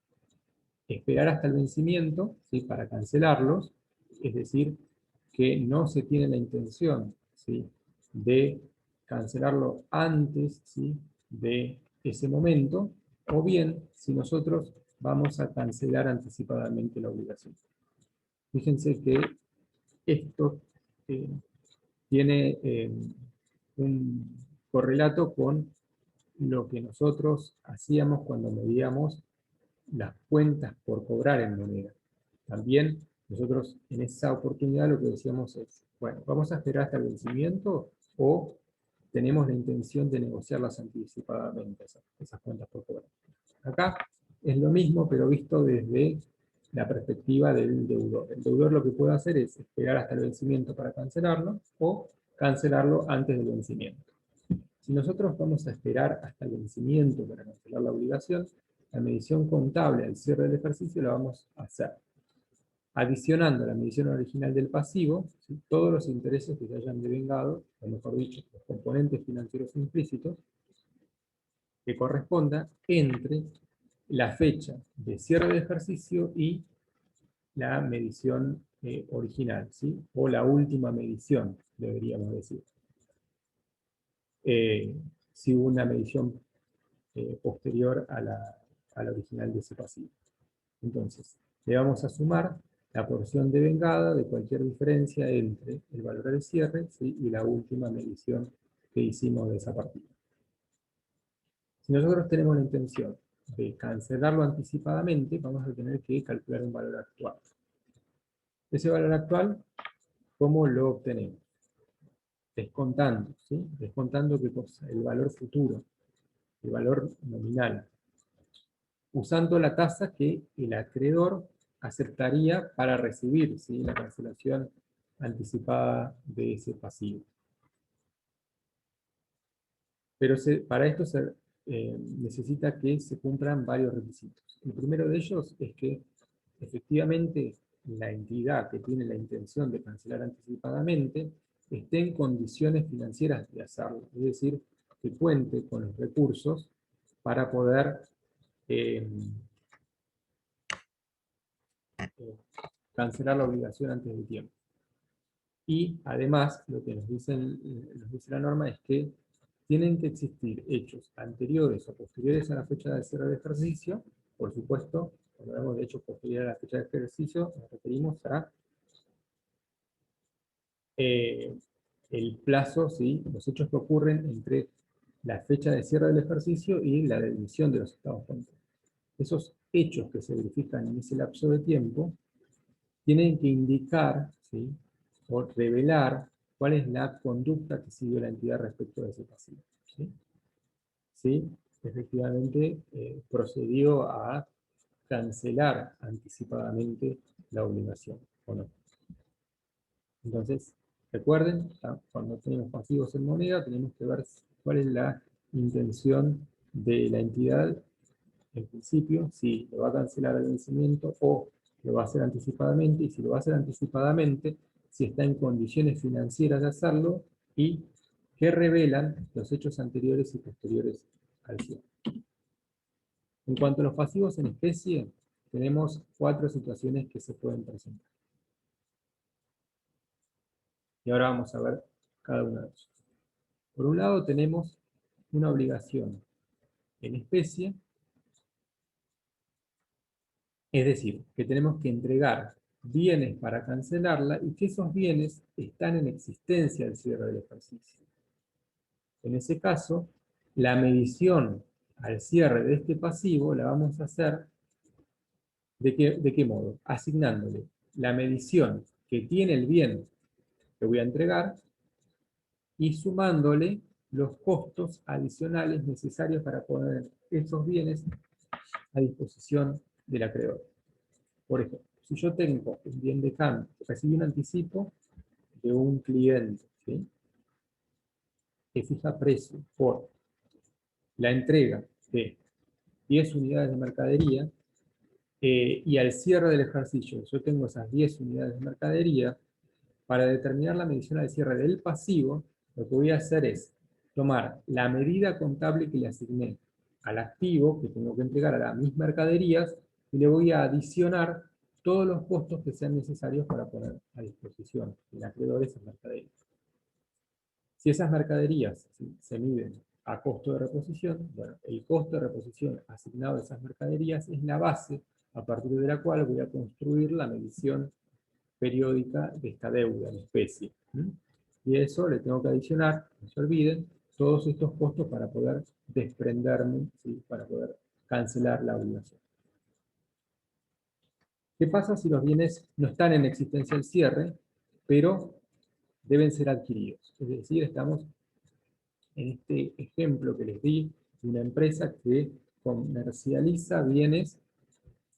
esperar hasta el vencimiento, ¿sí?, para cancelarlos, es decir, que no se tiene la intención, ¿sí?, de cancelarlo antes, ¿sí?, de ese momento, o bien si nosotros vamos a cancelar anticipadamente la obligación. Fíjense que esto tiene un correlato con lo que nosotros hacíamos cuando medíamos las cuentas por cobrar en moneda. También nosotros en esa oportunidad lo que decíamos es, bueno, ¿vamos a esperar hasta el vencimiento o tenemos la intención de negociarlas anticipadamente, esas cuentas por cobrar? Acá es lo mismo, pero visto desde la perspectiva del deudor. El deudor lo que puede hacer es esperar hasta el vencimiento para cancelarlo o cancelarlo antes del vencimiento. Si nosotros vamos a esperar hasta el vencimiento para cancelar la obligación, la medición contable al cierre del ejercicio la vamos a hacer adicionando a la medición original del pasivo, ¿sí?, todos los intereses que se hayan devengado, o mejor dicho, los componentes financieros implícitos, que corresponda entre la fecha de cierre del ejercicio y la medición original, ¿sí?, o la última medición, deberíamos decir. Si hubo una medición posterior a la original de ese pasivo. Entonces, le vamos a sumar la porción devengada de cualquier diferencia entre el valor del cierre, ¿sí?, y la última medición que hicimos de esa partida. Si nosotros tenemos la intención de cancelarlo anticipadamente, vamos a tener que calcular un valor actual. Ese valor actual, ¿cómo lo obtenemos? Descontando, ¿sí? Descontando ¿qué cosa? El valor futuro, el valor nominal, usando la tasa que el acreedor aceptaría para recibir, ¿sí?, la cancelación anticipada de ese pasivo. Pero para esto se necesita que se cumplan varios requisitos. El primero de ellos es que efectivamente la entidad que tiene la intención de cancelar anticipadamente esté en condiciones financieras de hacerlo, es decir, que cuente con los recursos para poder cancelar la obligación antes del tiempo. Y además, lo que nos dice la norma es que tienen que existir hechos anteriores o posteriores a la fecha de cierre del ejercicio. Por supuesto, cuando hablamos de hechos posteriores a la fecha de ejercicio, nos referimos a el plazo, ¿sí?, los hechos que ocurren entre la fecha de cierre del ejercicio y la emisión de los estados contables. Esos hechos que se verifican en ese lapso de tiempo tienen que indicar, ¿sí?, o revelar cuál es la conducta que siguió la entidad respecto de ese pasivo. ¿Sí? ¿Sí? Efectivamente, procedió a cancelar anticipadamente la obligación, ¿o no? Entonces, recuerden, cuando tenemos pasivos en moneda, tenemos que ver cuál es la intención de la entidad, en principio, si lo va a cancelar al vencimiento o lo va a hacer anticipadamente, y si lo va a hacer anticipadamente, si está en condiciones financieras de hacerlo, y que revelan los hechos anteriores y posteriores al cierre. En cuanto a los pasivos en especie, tenemos 4 situaciones que se pueden presentar. Y ahora vamos a ver cada una de ellas. Por un lado tenemos una obligación en especie, es decir, que tenemos que entregar bienes para cancelarla y que esos bienes están en existencia al cierre del ejercicio. En ese caso, la medición al cierre de este pasivo la vamos a hacer ¿de qué modo? Asignándole la medición que tiene el bien que voy a entregar y sumándole los costos adicionales necesarios para poner esos bienes a disposición del acreedor. Por ejemplo, si yo tengo un bien de cambio, recibí un anticipo de un cliente, ¿sí?, que fija precio por la entrega de 10 unidades de mercadería, y al cierre del ejercicio yo tengo esas 10 unidades de mercadería, para determinar la medición al cierre del pasivo, lo que voy a hacer es tomar la medida contable que le asigné al activo que tengo que entregar a mis mercaderías y le voy a adicionar todos los costos que sean necesarios para poner a disposición del acreedor esas mercaderías. Si esas mercaderías se miden a costo de reposición, bueno, el costo de reposición asignado a esas mercaderías es la base a partir de la cual voy a construir la medición periódica de esta deuda en especie. Y a eso le tengo que adicionar, no se olviden, todos estos costos para poder desprenderme, ¿sí?, para poder cancelar la obligación. ¿Qué pasa si los bienes no están en existencia al cierre, pero deben ser adquiridos? Es decir, estamos en este ejemplo que les di de una empresa que comercializa bienes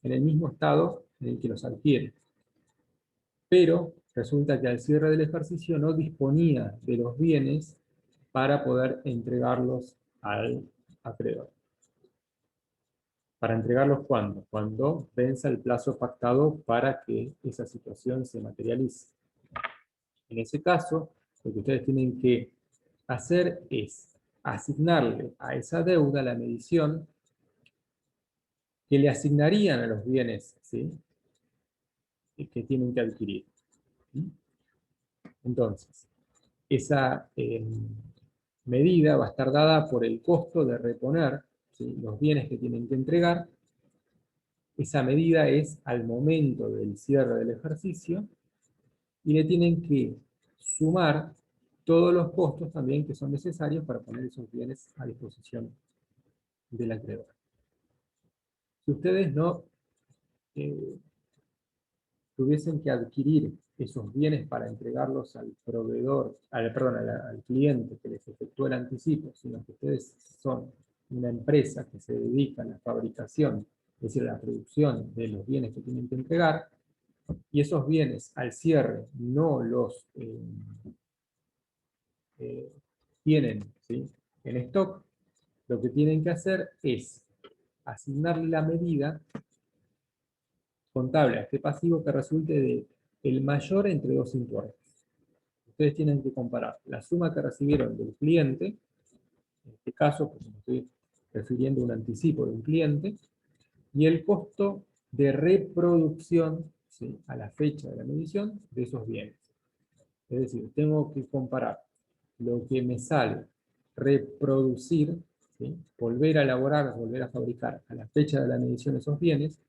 en el mismo estado en el que los adquiere. Pero resulta que al cierre del ejercicio no disponía de los bienes para poder entregarlos al acreedor. ¿Para entregarlos cuándo? Cuando venza el plazo pactado para que esa situación se materialice. En ese caso, lo que ustedes tienen que hacer es asignarle a esa deuda la medición que le asignarían a los bienes, ¿sí?, que tienen que adquirir. Entonces, esa medida va a estar dada por el costo de reponer, ¿sí?, los bienes que tienen que entregar. Esa medida es al momento del cierre del ejercicio y le tienen que sumar todos los costos también que son necesarios para poner esos bienes a disposición del acreedor. Si ustedes no tuviesen que adquirir esos bienes para entregarlos al proveedor, al cliente que les efectúa el anticipo, sino que ustedes son una empresa que se dedica a la fabricación, es decir, a la producción de los bienes que tienen que entregar, y esos bienes al cierre no los tienen, ¿sí?, en stock, lo que tienen que hacer es asignarle la medida contable a este pasivo que resulte de el mayor entre dos importes. Ustedes tienen que comparar la suma que recibieron del cliente, en este caso, porque me estoy refiriendo a un anticipo de un cliente, y el costo de reproducción, ¿sí?, a la fecha de la medición de esos bienes. Es decir, tengo que comparar lo que me sale reproducir, ¿sí?, volver a elaborar, volver a fabricar a la fecha de la medición de esos bienes,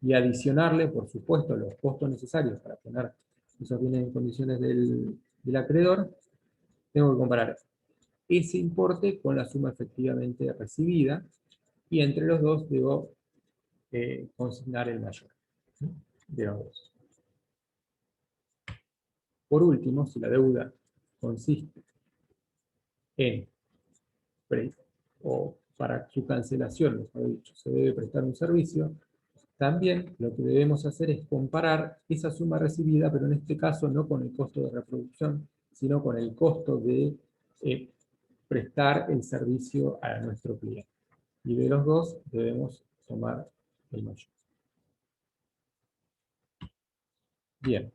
y adicionarle, por supuesto, los costos necesarios para poner esos bienes en condiciones del acreedor. Tengo que comparar ese importe con la suma efectivamente recibida, y entre los dos debo consignar el mayor de los dos. Por último, si la deuda consiste en, o para su cancelación, mejor dicho, se debe prestar un servicio, también lo que debemos hacer es comparar esa suma recibida, pero en este caso no con el costo de reproducción, sino con el costo de prestar el servicio a nuestro cliente. Y de los dos debemos tomar el mayor. Bien,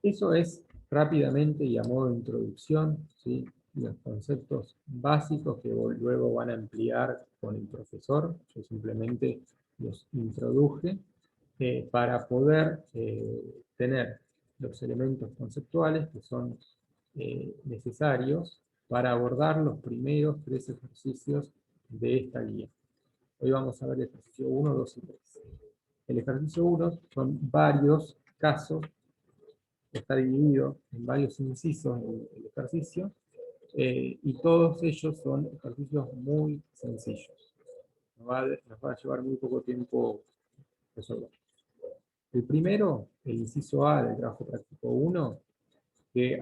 eso es rápidamente y a modo de introducción, ¿sí?, los conceptos básicos que luego van a ampliar con el profesor. Yo simplemente los introduje para poder tener los elementos conceptuales que son necesarios para abordar los primeros 3 ejercicios de esta guía. Hoy vamos a ver el ejercicio 1, 2 y 3. El ejercicio 1 son varios casos, está dividido en varios incisos el ejercicio, y todos ellos son ejercicios muy sencillos. Nos va a llevar muy poco tiempo resolver. El primero, el inciso A del trabajo práctico 1, que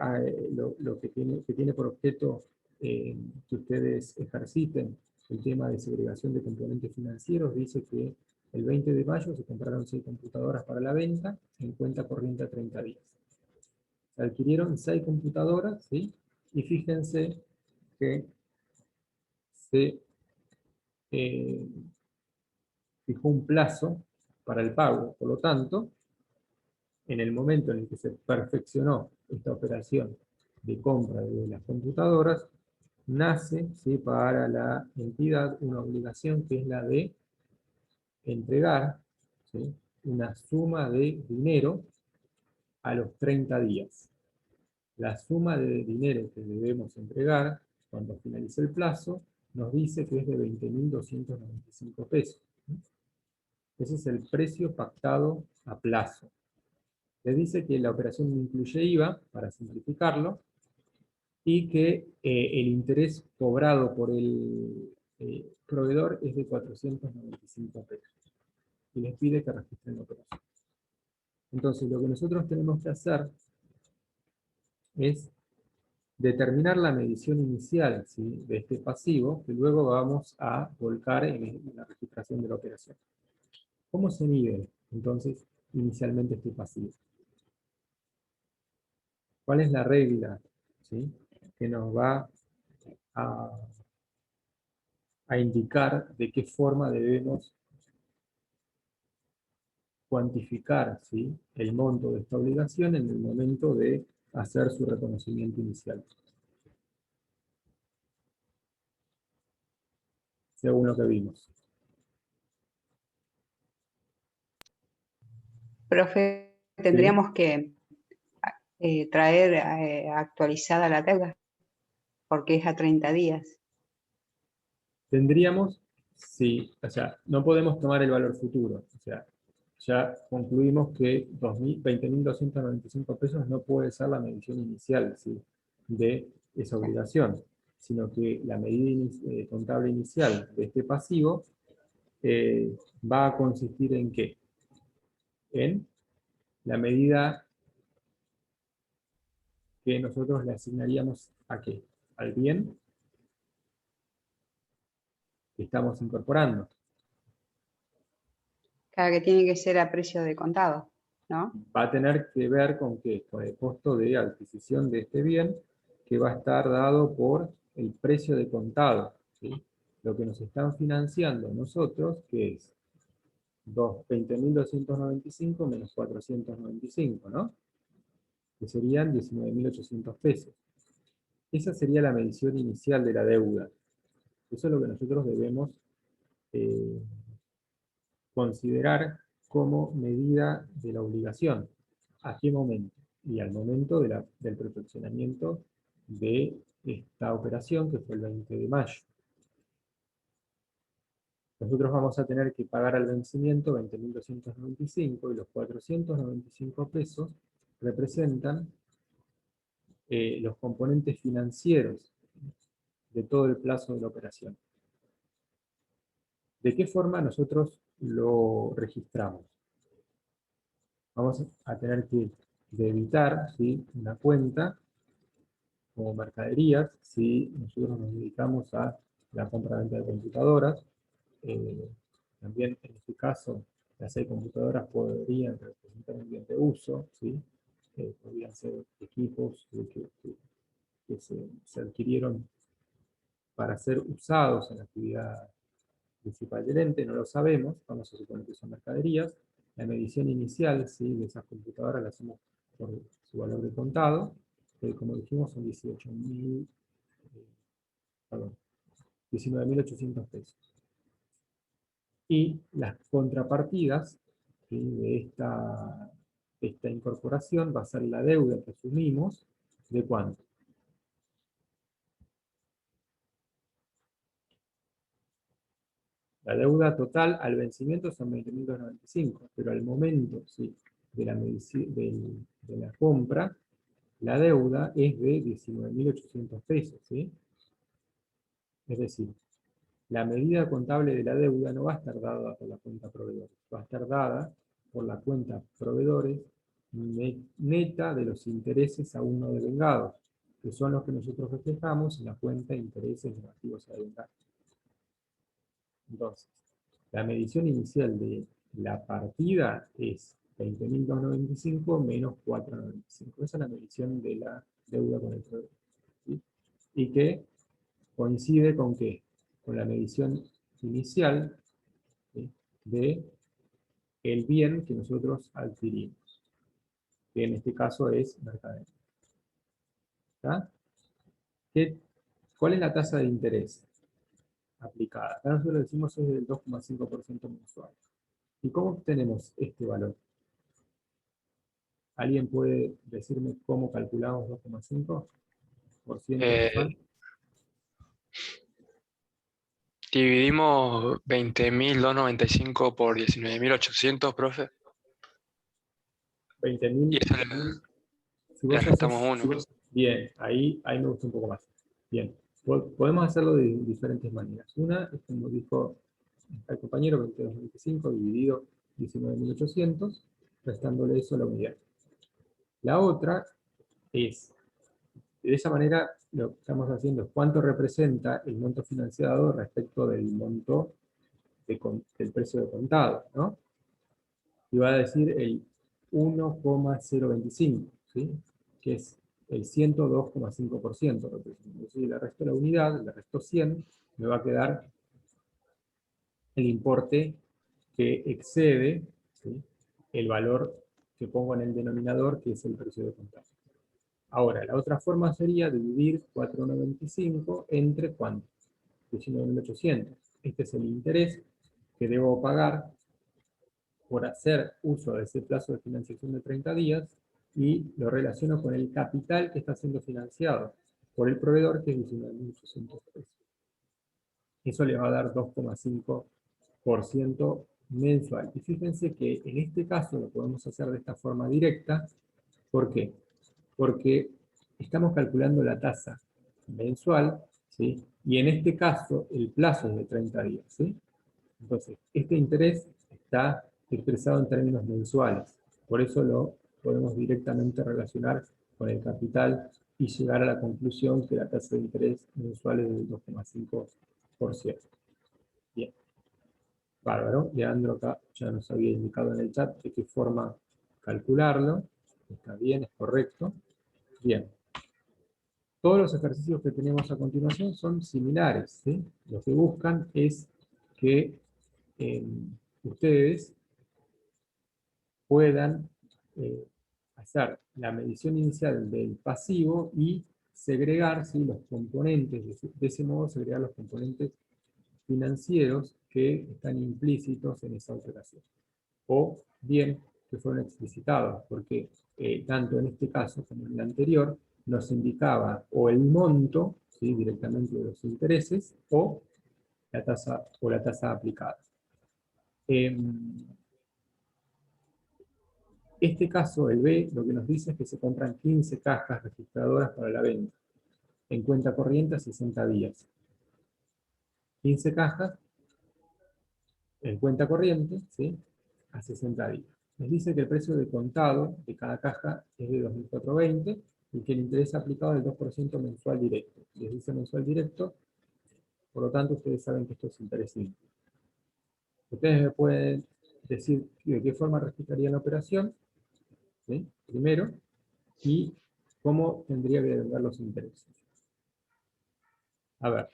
lo que tiene por objeto que ustedes ejerciten el tema de segregación de componentes financieros, dice que el 20 de mayo se compraron 6 computadoras para la venta en cuenta corriente a 30 días. Se adquirieron 6 computadoras, ¿sí? Y fíjense que se fijó un plazo para el pago. Por lo tanto, en el momento en el que se perfeccionó esta operación de compra de las computadoras, nace, ¿sí?, para la entidad una obligación que es la de entregar, ¿sí?, una suma de dinero a los 30 días. La suma de dinero que debemos entregar cuando finalice el plazo nos dice que es de 20.295 pesos. Ese es el precio pactado a plazo. Le dice que la operación no incluye IVA, para simplificarlo, y que el interés cobrado por el proveedor es de 495 pesos. Y les pide que registren la operación. Entonces, lo que nosotros tenemos que hacer es determinar la medición inicial, ¿sí?, de este pasivo, que luego vamos a volcar en la registración de la operación. ¿Cómo se mide, entonces, inicialmente este pasivo? ¿Cuál es la regla, ¿sí?, que nos va a indicar de qué forma debemos cuantificar, ¿sí?, el monto de esta obligación en el momento de hacer su reconocimiento inicial? Según lo que vimos. Profe, tendríamos que traer actualizada la deuda, porque es a 30 días. Tendríamos, sí, o sea, no podemos tomar el valor futuro. O sea, ya concluimos que 20.295 pesos no puede ser la medición inicial, ¿sí?, de esa obligación, sino que la medida contable inicial de este pasivo va a consistir en ¿qué? En la medida que nosotros le asignaríamos ¿a qué? Al bien que estamos incorporando. Claro que tiene que ser a precio de contado, ¿no? Va a tener que ver con ¿qué? Con el costo de adquisición de este bien, que va a estar dado por el precio de contado, ¿sí? Lo que nos están financiando nosotros, que es 20.295 menos 495, ¿no? Que serían 19.800 pesos. Esa sería la medición inicial de la deuda. Eso es lo que nosotros debemos considerar como medida de la obligación. ¿A qué momento? Y al momento del perfeccionamiento de esta operación, que fue el 20 de mayo. Nosotros vamos a tener que pagar al vencimiento 20.295, y los 495 pesos representan los componentes financieros de todo el plazo de la operación. ¿De qué forma nosotros lo registramos? Vamos a tener que debitar, ¿sí?, una cuenta como mercaderías, si nosotros nos dedicamos a la compra-venta de computadoras. También en este caso, las 6 computadoras podrían representar un bien de uso, ¿sí? Podrían ser equipos que se adquirieron para ser usados en la actividad principal del ente, no lo sabemos, vamos a suponer que son mercaderías. La medición inicial, ¿sí?, de esas computadoras la hacemos por su valor de contado, que como dijimos son 18.000 19.800 pesos. Y las contrapartidas, ¿sí?, de esta incorporación va a ser la deuda que asumimos, ¿de cuánto? La deuda total al vencimiento son 20.295, pero al momento, ¿sí?, de la compra, la deuda es de 19.800 pesos, ¿sí? Es decir, la medida contable de la deuda no va a estar dada por la cuenta proveedores, va a estar dada por la cuenta proveedores neta de los intereses aún no devengados, que son los que nosotros reflejamos en la cuenta de intereses negativos a devengar. Entonces, la medición inicial de la partida es 20.295 menos 495. Esa es la medición de la deuda con el proveedor, ¿sí? Y que coincide con ¿qué? Con la medición inicial, ¿sí?, de el bien que nosotros adquirimos, que en este caso es mercadería. ¿Está? ¿Cuál es la tasa de interés aplicada? Acá nosotros decimos es del 2,5% mensual. ¿Y cómo obtenemos este valor? ¿Alguien puede decirme cómo calculamos 2,5% mensual? Dividimos 20.295 por 19.800, profe. 20.000. Y eso Si le vos restamos haces, uno. bien, ahí me gusta un poco más. Bien, podemos hacerlo de diferentes maneras. Una es como dijo el compañero, 22.25 dividido 19.800, restándole eso a la unidad. La otra es, de esa manera lo que estamos haciendo es cuánto representa el monto financiado respecto del monto del precio de contado, ¿no? Y va a decir el 1,025, ¿sí?, que es el 102,5%. Si le resto la unidad, le resto 100, me va a quedar el importe que excede, ¿sí?, el valor que pongo en el denominador, que es el precio de contado. Ahora, la otra forma sería dividir 4,95 entre ¿cuánto? 19.800. Este es el interés que debo pagar por hacer uso de ese plazo de financiación de 30 días, y lo relaciono con el capital que está siendo financiado por el proveedor, que es 19.800 pesos. Eso le va a dar 2,5% mensual. Y fíjense que en este caso lo podemos hacer de esta forma directa. ¿Por qué? Porque estamos calculando la tasa mensual, ¿sí?, y en este caso el plazo es de 30 días, ¿sí? Entonces, este interés está expresado en términos mensuales. Por eso lo podemos directamente relacionar con el capital y llegar a la conclusión que la tasa de interés mensual es del 2,5%. Bien. Bárbaro. Leandro acá ya nos había indicado en el chat de qué forma calcularlo. Está bien, es correcto. Bien. Todos los ejercicios que tenemos a continuación son similares, ¿sí? Lo que buscan es que ustedes puedan hacer la medición inicial del pasivo y segregar, ¿sí?, los componentes, de ese modo segregar los componentes financieros que están implícitos en esa operación, o bien que fueron explicitados, porque tanto en este caso como en el anterior nos indicaba o el monto, ¿sí?, directamente de los intereses, o la tasa aplicada. Este caso, el B, lo que nos dice es que se compran 15 cajas registradoras para la venta, en cuenta corriente a 60 días. 15 cajas en cuenta corriente, ¿sí?, a 60 días. Nos dice que el precio de contado de cada caja es de 2.420 y que el interés aplicado es del 2% mensual directo. Les dice mensual directo, por lo tanto ustedes saben que esto es interés simple. Ustedes me pueden decir de qué forma registrarían la operación, ¿sí?, primero, y cómo tendría que devengar los intereses. A ver,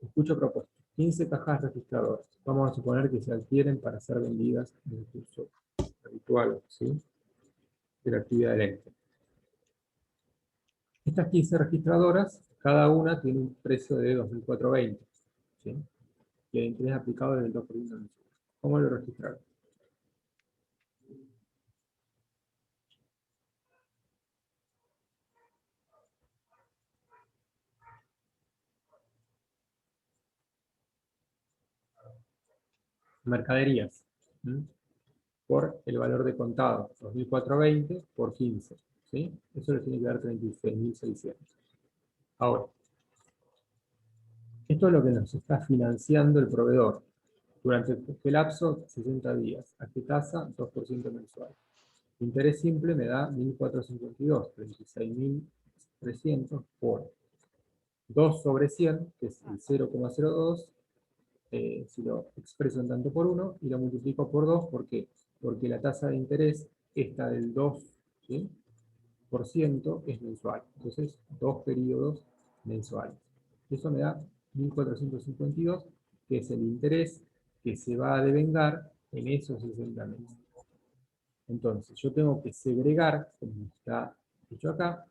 escucho propuestas. 15 cajas registradoras. Vamos a suponer que se adquieren para ser vendidas en el curso habitual, ¿sí?, de la actividad eléctrica. Estas 15 registradoras, cada una tiene un precio de 2.420. ¿sí? Y el interés aplicado es del 2% mensual. ¿Cómo lo registraron? Mercaderías. ¿Mm? Por el valor de contado, 2.420 por 15. ¿Sí? Eso le tiene que dar 36.600. Ahora, esto es lo que nos está financiando el proveedor durante este lapso, 60 días. ¿A qué tasa? 2% mensual. Interés simple me da 1.452, 36.300 por 2 sobre 100, que es el 0,02, si lo expreso en tanto por 1, y lo multiplico por 2, ¿por qué? Porque la tasa de interés, esta del 2%, ¿sí? por ciento, es mensual. Entonces, 2 periodos mensuales. Eso me da 1.452, que es el interés que se va a devengar en esos 60 meses. Entonces, yo tengo que segregar, como está dicho acá,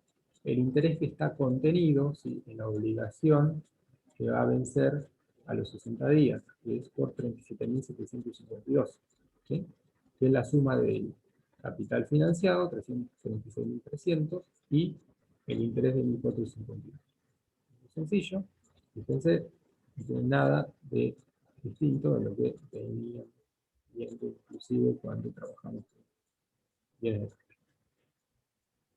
el interés que está contenido, ¿sí? en la obligación que va a vencer a los 60 días, que es por 37.752, ¿sí? que es la suma del capital financiado, 36.300, y el interés de 1.452. Es sencillo, fíjense, no tiene nada de distinto de lo que venía viendo inclusive cuando trabajamos bien.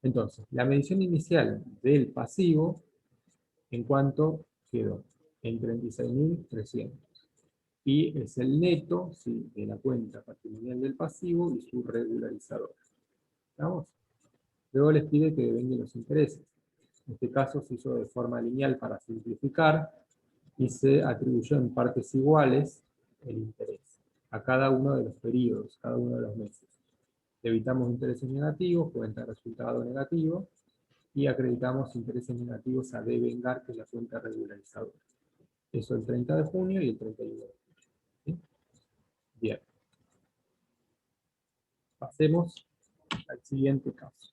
Entonces, la medición inicial del pasivo, ¿en cuánto quedó? En 36.300. Y es el neto, ¿sí? de la cuenta patrimonial del pasivo y su regularizador. ¿Estamos? Luego les pide que devenguen los intereses. En este caso se hizo de forma lineal para simplificar y se atribuyó en partes iguales el interés a cada uno de los periodos, cada uno de los meses. Evitamos intereses negativos, cuenta de resultado negativo, y acreditamos intereses negativos a devengar, que es la cuenta regularizadora. Eso el 30 de junio y el 31 de junio. ¿Sí? Bien. Pasemos al siguiente caso.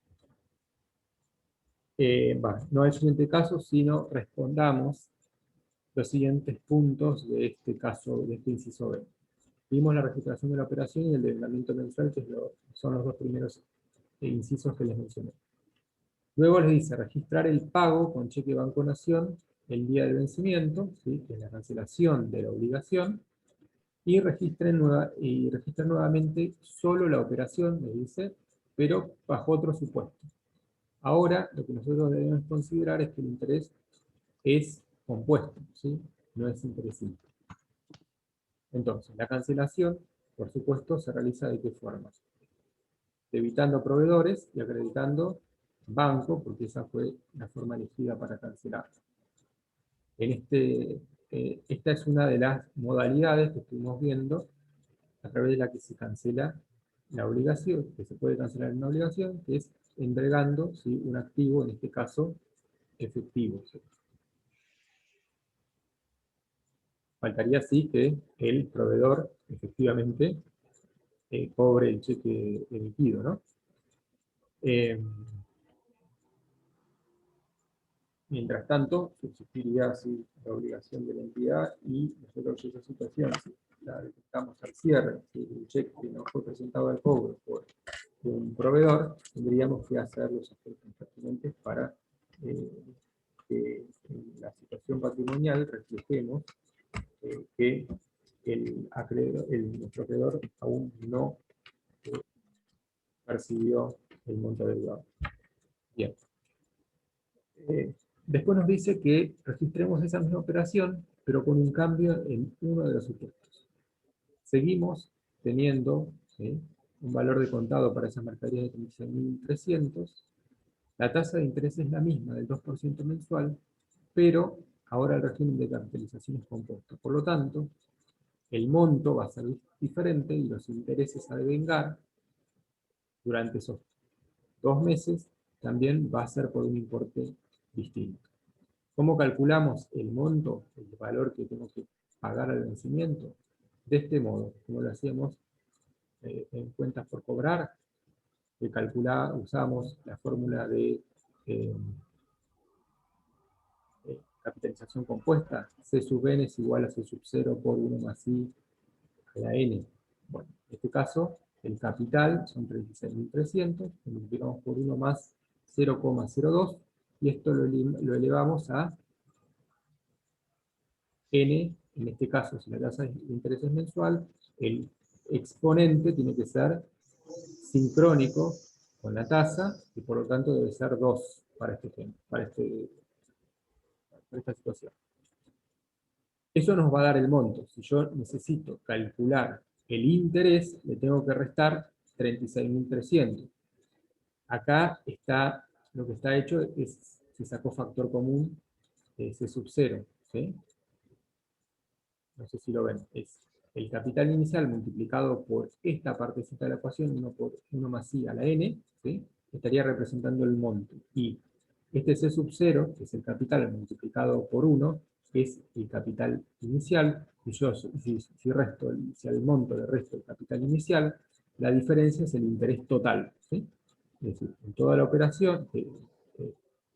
Bueno, no al siguiente caso, sino respondamos los siguientes puntos de este caso, de este inciso B. Vimos la registración de la operación y el devengamiento mensual, que son los dos primeros incisos que les mencioné. Luego les dice registrar el pago con cheque Banco Nación el día del vencimiento, ¿sí? que es la cancelación de la obligación, y registren nuevamente solo la operación, les dice, pero bajo otro supuesto. Ahora, lo que nosotros debemos considerar es que el interés es compuesto, ¿sí? no es interés simple. Entonces, la cancelación, por supuesto, se realiza de qué forma? Debitando proveedores y acreditando banco, porque esa fue la forma elegida para cancelar. Esta es una de las modalidades que estuvimos viendo a través de la que se cancela la obligación, que se puede cancelar una obligación, que es entregando, ¿sí? un activo, en este caso, efectivo. ¿Sí? Faltaría sí que el proveedor efectivamente cobre el cheque emitido, ¿no? Mientras tanto, subsistiría así la obligación de la entidad y nosotros esa situación, si la detectamos al cierre, si el cheque que no fue presentado al cobro por un proveedor, tendríamos que hacer los aspectos pertinentes para que en la situación patrimonial reflejemos que nuestro acreedor aún no percibió el monto adeudado. Bien. Después nos dice que registremos esa misma operación, pero con un cambio en uno de los supuestos. Seguimos teniendo un valor de contado para esa mercadería de 36.300. La tasa de interés es la misma, del 2% mensual, pero ahora el régimen de capitalización es compuesto. Por lo tanto, el monto va a ser diferente y los intereses a devengar durante esos 2 meses también va a ser por un importe distinto. ¿Cómo calculamos el monto, el valor que tengo que pagar al vencimiento? De este modo, como lo hacíamos en cuentas por cobrar, usamos la fórmula de capitalización compuesta, C sub n es igual a C sub 0 por 1 más I a la n. Bueno, en este caso, el capital son 36.300, lo multiplicamos por 1 más 0,02, y esto lo elevamos a n, en este caso, si la tasa de interés es mensual, el exponente tiene que ser sincrónico con la tasa, y por lo tanto debe ser 2 para esta situación. Eso nos va a dar el monto. Si yo necesito calcular el interés, le tengo que restar 36.300. Acá está, lo que está hecho es, se sacó factor común, C sub 0, ¿sí? No sé si lo ven, es el capital inicial multiplicado por esta partecita de la ecuación, 1 por 1 más I a la n, ¿sí? Estaría representando el monto. Y este C sub 0, que es el capital multiplicado por 1, es el capital inicial, y yo si al monto le resto el capital inicial, la diferencia es el interés total, ¿sí? Es decir, en toda la operación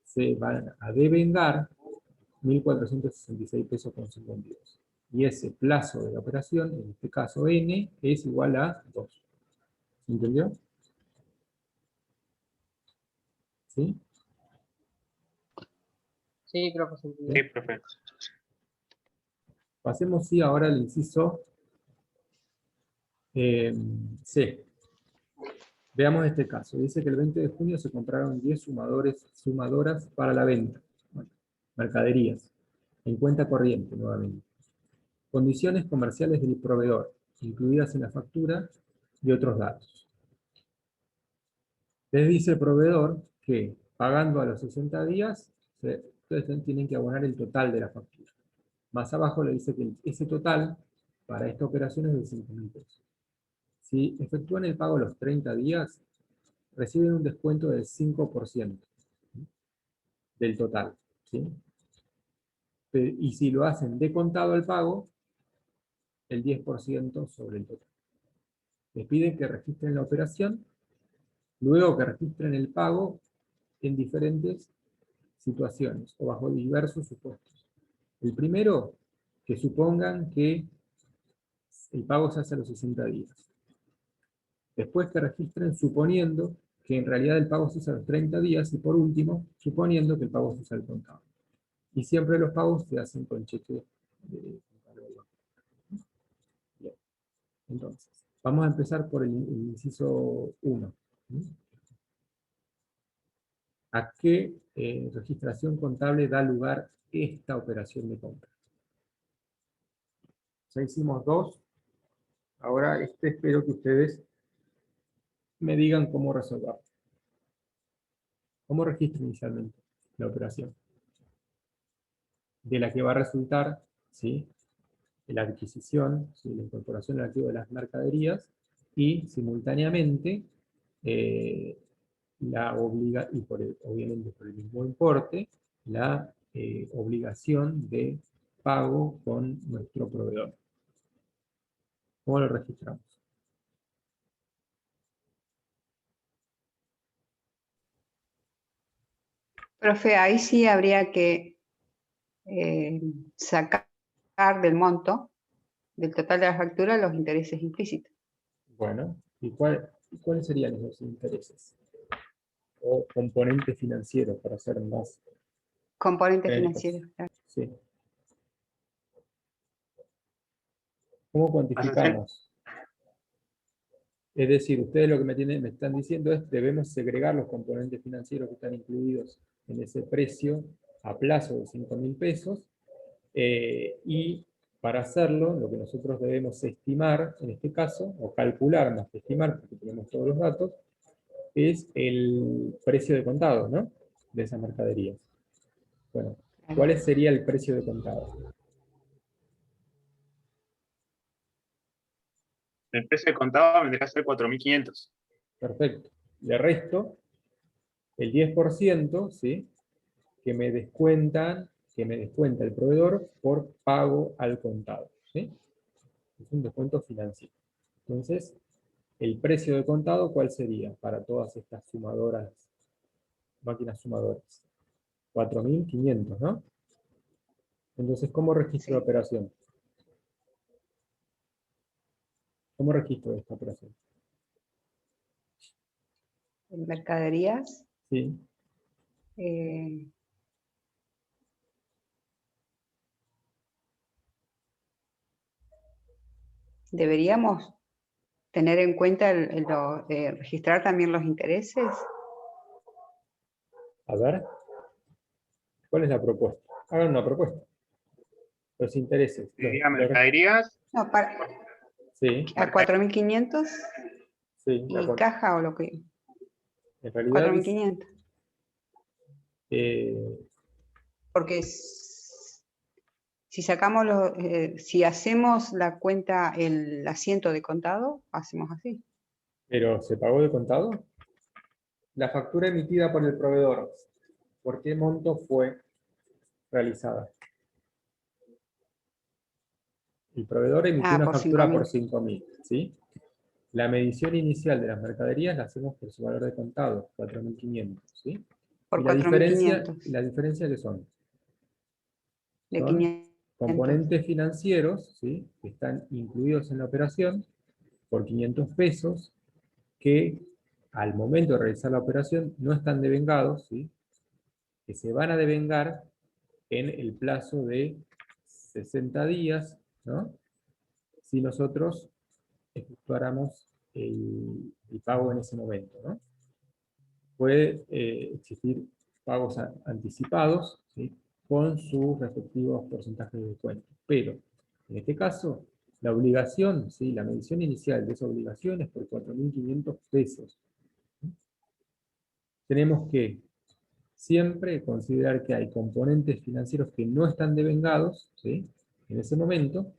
se van a devengar 1.466 pesos con 52. Y ese plazo de la operación, en este caso n, es igual a 2. ¿Entendió? ¿Sí? Sí, profe. Sí. Sí, profe. Pasemos sí ahora al inciso C. Veamos este caso. Dice que el 20 de junio se compraron 10 sumadoras para la venta. Bueno, mercaderías. En cuenta corriente, nuevamente. Condiciones comerciales del proveedor, incluidas en la factura, y otros datos. Les dice el proveedor que, pagando a los 60 días, ustedes tienen que abonar el total de la factura. Más abajo le dice que ese total, para esta operación, es de 5.000 pesos. Si efectúan el pago a los 30 días, reciben un descuento del 5% del total, ¿sí? Y si lo hacen de contado al pago, el 10% sobre el total. Les piden que registren la operación, luego que registren el pago en diferentes situaciones o bajo diversos supuestos. El primero, que supongan que el pago se hace a los 60 días. Después que registren suponiendo que en realidad el pago se hace a los 30 días, y por último, suponiendo que el pago se hace al contado. Y siempre los pagos se hacen con cheque de contado. Bien. Entonces, vamos a empezar por el inciso 1. ¿A qué registración contable da lugar esta operación de compra? Ya hicimos 2. Ahora espero que ustedes me digan cómo resolverlo. ¿Cómo registro inicialmente la operación? De la que va a resultar, ¿sí?, la adquisición, ¿sí?, la incorporación al activo de las mercaderías, y simultáneamente y obviamente por el mismo importe, la obligación de pago con nuestro proveedor. ¿Cómo lo registramos? Profe, ahí sí habría que sacar del monto, del total de la factura, los intereses implícitos. Bueno, ¿y cuáles serían esos intereses? O componentes financieros, para hacer más Componentes genéricos. financieros, claro. Sí. ¿Cómo cuantificamos? Es decir, ustedes lo que me están diciendo es que debemos segregar los componentes financieros que están incluidos en ese precio a plazo de 5.000 pesos, y para hacerlo, lo que nosotros debemos estimar, en este caso, o calcular más que estimar, porque tenemos todos los datos, es el precio de contado, ¿no?, de esas mercaderías. Bueno, ¿cuál sería el precio de contado? El precio de contado vendría a ser 4.500. Perfecto. Le resto el 10%, ¿sí?, que me descuenta el proveedor por pago al contado, ¿sí? Es un descuento financiero. Entonces, el precio de contado, ¿cuál sería para todas estas máquinas sumadoras? 4.500, ¿no? Entonces, ¿cómo registro la operación? ¿Cómo registro esta operación? En mercaderías. Sí. Deberíamos tener en cuenta registrar también los intereses. A ver. ¿Cuál es la propuesta? Hagan una propuesta. Los intereses. Sería mercaderías. No, Sí. a 4.500 Sí, de y acuerdo. caja o lo que... En realidad, 4.500. Porque si sacamos si hacemos la cuenta, el asiento de contado, hacemos así. ¿pero se pagó de contado? La factura emitida por el proveedor, ¿por qué monto fue realizada? El proveedor emitió una por factura por 5.000. 5.000, ¿sí? La medición inicial de las mercaderías la hacemos por su valor de contado, 4.500, ¿sí? Por Y la diferencia, 4.500. ¿qué son? De Son 500. componentes financieros, ¿sí? Que están incluidos en la operación por 500 pesos, que al momento de realizar la operación no están devengados, ¿sí? Que se van a devengar en el plazo de 60 días, ¿no? Si nosotros efectuáramos el pago en ese momento, ¿no? Puede existir pagos anticipados, ¿sí? Con sus respectivos porcentajes de descuento. Pero, en este caso, la obligación, ¿sí? La medición inicial de esa obligación es por 4.500 pesos. Tenemos que siempre considerar que hay componentes financieros que no están devengados, ¿sí? En ese momento,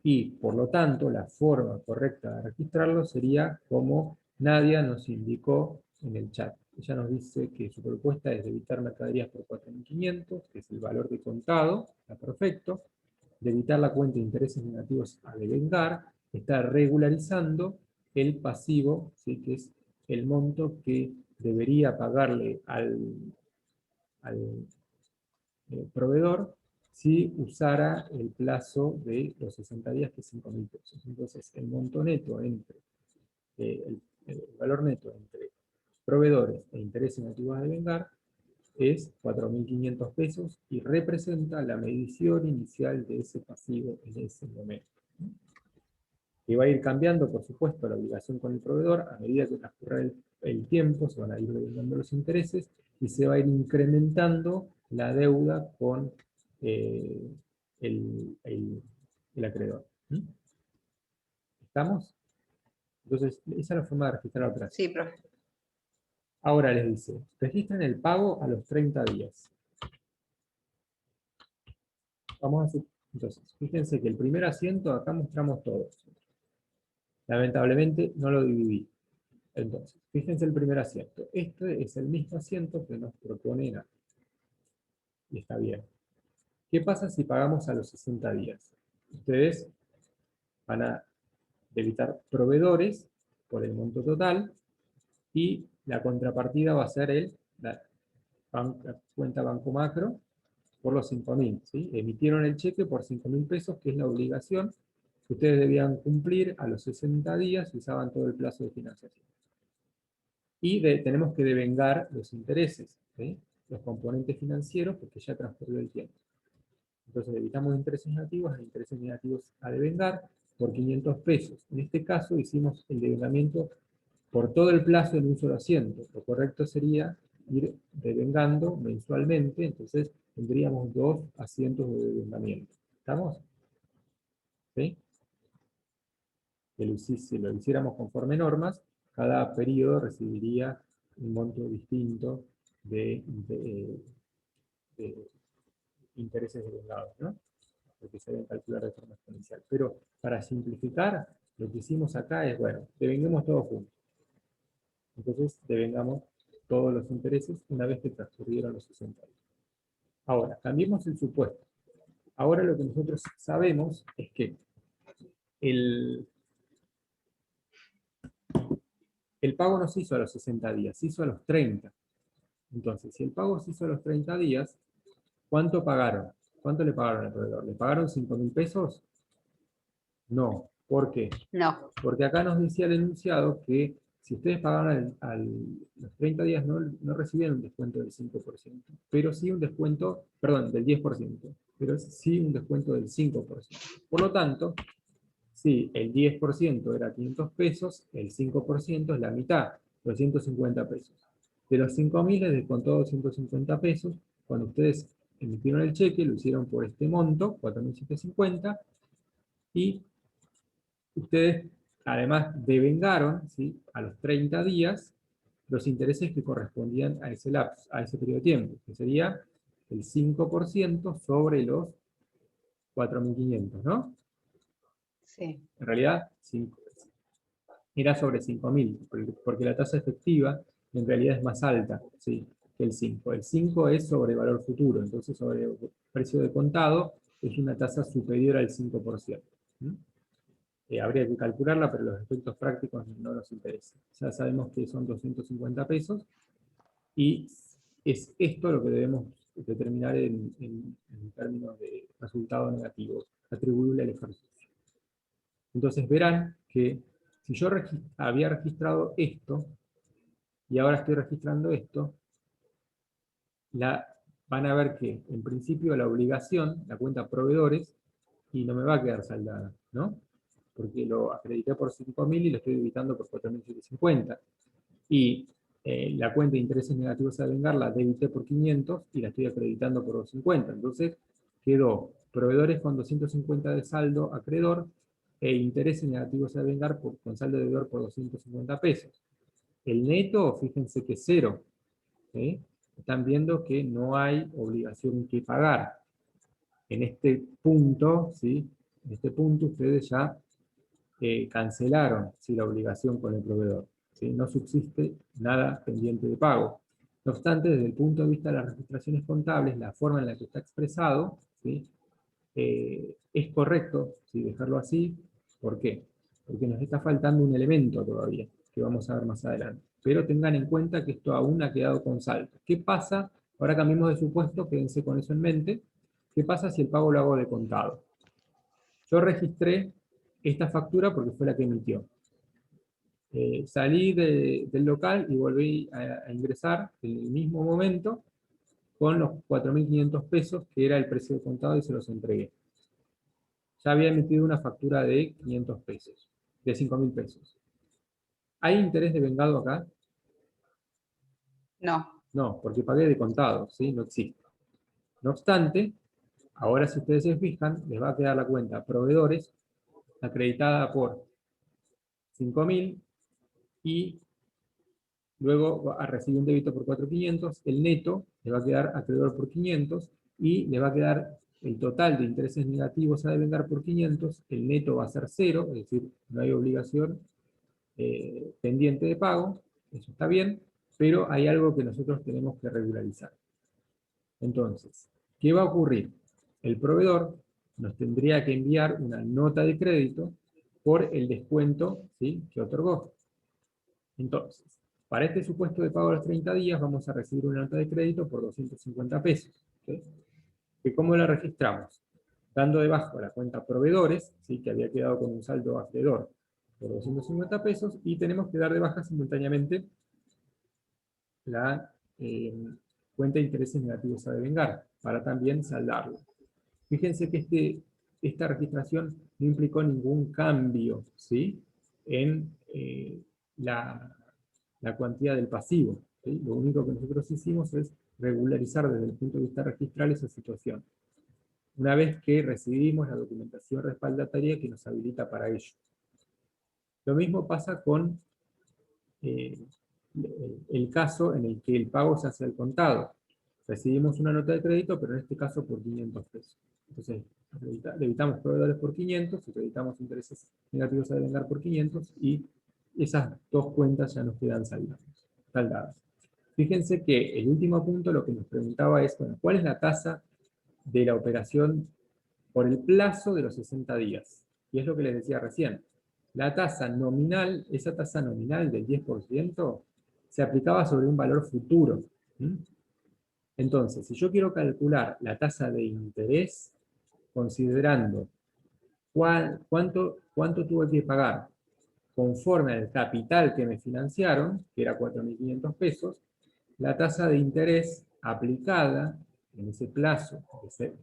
y por lo tanto la forma correcta de registrarlo sería como Nadia nos indicó en el chat. Ella nos dice que su propuesta es debitar mercaderías por 4.500, que es el valor de contado, está perfecto. Debitar la cuenta de intereses negativos a devengar, está regularizando el pasivo, ¿sí? Que es el monto que debería pagarle al proveedor si usara el plazo de los 60 días, que es 5.000 pesos. Entonces, el monto neto entre, el valor neto entre proveedores e intereses nativos a devengar es 4.500 pesos y representa la medición inicial de ese pasivo en ese momento. Que va a ir cambiando, por supuesto, la obligación con el proveedor a medida que transcurra el tiempo, se van a ir devengando los intereses y se va a ir incrementando la deuda con el acreedor. ¿Estamos? Entonces, esa es la forma de registrar la operación. Sí, profe. Ahora les dice, registren el pago a los 30 días. Vamos a hacer, entonces, fíjense que el primer asiento acá mostramos todos. Lamentablemente no lo dividí. Entonces, fíjense el primer asiento. Este es el mismo asiento que nos propone Nadia. Y está bien. ¿Qué pasa si pagamos a los 60 días? Ustedes van a debitar proveedores por el monto total y la contrapartida va a ser la cuenta Banco Macro por los 5.000. ¿Sí? Emitieron el cheque por 5.000 pesos, que es la obligación que ustedes debían cumplir a los 60 días y usaban todo el plazo de financiación. Y tenemos que devengar los intereses, ¿sí? Los componentes financieros, porque ya transcurrió el tiempo. Entonces debitamos intereses negativos a devengar por 500 pesos. En este caso hicimos el devengamiento por todo el plazo en un solo asiento. Lo correcto sería ir devengando mensualmente, entonces tendríamos 2 asientos de devengamiento. ¿Estamos? ¿Sí? Si lo hiciéramos conforme normas, cada periodo recibiría un monto distinto de intereses devengados, ¿no? Porque se deben calcular de forma exponencial. Pero para simplificar, lo que hicimos acá es, bueno, devenguemos todos juntos. Entonces, devengamos todos los intereses una vez que transcurrieron los 60 días. Ahora, cambiemos el supuesto. Ahora lo que nosotros sabemos es que el pago no se hizo a los 60 días, se hizo a los 30. Entonces, si el pago se hizo a los 30 días, ¿cuánto pagaron? ¿Cuánto le pagaron al proveedor? ¿Le pagaron 5.000 pesos? No. ¿Por qué? No. Porque acá nos decía el enunciado que si ustedes pagaban los 30 días no recibían un descuento del 5%, pero sí un descuento, perdón, del 10%, pero sí un descuento del 5%. Por lo tanto, si el 10% era 500 pesos, el 5% es la mitad, 250 pesos. De los 5.000 les descontó 250 pesos. Cuando ustedes emitieron el cheque, lo hicieron por este monto, 4.750, y ustedes además devengaron, ¿sí?, a los 30 días los intereses que correspondían a ese lapso, a ese periodo de tiempo, que sería el 5% sobre los 4.500, ¿no? Sí. En realidad, era sobre 5.000, porque la tasa efectiva en realidad es más alta, ¿sí?, que el 5. El 5 es sobre valor futuro, entonces sobre el precio de contado es una tasa superior al 5%. Habría que calcularla, pero los efectos prácticos no nos interesan. Ya sabemos que son 250 pesos, y es esto lo que debemos determinar en términos de resultado negativo, atribuible al ejercicio. Entonces verán que si yo había registrado esto, y ahora estoy registrando esto, van a ver que en principio la obligación, la cuenta proveedores, y no me va a quedar saldada, ¿no? Porque lo acredité por 5.000 y lo estoy debitando por 4.750. Y la cuenta de intereses negativos a devengar la debité por 500 y la estoy acreditando por 250. Entonces quedó proveedores con 250 de saldo acreedor e intereses negativos a devengar con saldo deudor por 250 pesos. El neto, fíjense que es 0. ¿Sí? Están viendo que no hay obligación que pagar. En este punto, ¿sí?, en este punto ustedes ya cancelaron, ¿sí?, la obligación con el proveedor, ¿sí? No subsiste nada pendiente de pago. No obstante, desde el punto de vista de las registraciones contables, la forma en la que está expresado, ¿sí?, es correcto, ¿sí?, dejarlo así. ¿Por qué? Porque nos está faltando un elemento todavía, que vamos a ver más adelante. Pero tengan en cuenta que esto aún ha quedado con saldo. ¿Qué pasa? Ahora cambiemos de supuesto, quédense con eso en mente. ¿Qué pasa si el pago lo hago de contado? Yo registré esta factura porque fue la que emitió. Salí del local y volví a ingresar en el mismo momento con los 4.500 pesos, que era el precio de contado, y se los entregué. Ya había emitido una factura de 500 pesos, de 5.000 pesos. ¿Hay interés devengado acá? No. No, porque pagué de contado, ¿sí? No existe. No obstante, ahora si ustedes se fijan, les va a quedar la cuenta proveedores acreditada por 5.000 y luego a recibir un débito por 4.500, el neto le va a quedar acreedor por 500 y le va a quedar el total de intereses negativos a devengar por 500, el neto va a ser 0, es decir, no hay obligación pendiente de pago, eso está bien, pero hay algo que nosotros tenemos que regularizar. Entonces, ¿qué va a ocurrir? El proveedor nos tendría que enviar una nota de crédito por el descuento, ¿sí?, que otorgó. Entonces, para este supuesto de pago de los 30 días vamos a recibir una nota de crédito por 250 pesos. ¿Sí? ¿Que cómo la registramos? Dando debajo la cuenta proveedores, ¿sí?, que había quedado con un saldo acreedor por 250 pesos, y tenemos que dar de baja simultáneamente la cuenta de intereses negativos a devengar, para también saldarlo. Fíjense que esta registración no implicó ningún cambio, ¿sí?, en la cuantía del pasivo, ¿sí? Lo único que nosotros hicimos es regularizar desde el punto de vista registral esa situación, una vez que recibimos la documentación respaldataria que nos habilita para ello. Lo mismo pasa con el caso en el que el pago se hace al contado. Recibimos una nota de crédito, pero en este caso por 500 pesos. Entonces, debitamos proveedores por 500, acreditamos intereses negativos a devengar por 500, y esas dos cuentas ya nos quedan saldadas. Fíjense que el último punto lo que nos preguntaba es, bueno, ¿cuál es la tasa de la operación por el plazo de los 60 días? Y es lo que les decía recién. La tasa nominal, esa tasa nominal del 10%, se aplicaba sobre un valor futuro. ¿Sí? Entonces, si yo quiero calcular la tasa de interés, considerando cuánto tuve que pagar conforme al capital que me financiaron, que era 4.500 pesos, la tasa de interés aplicada en ese plazo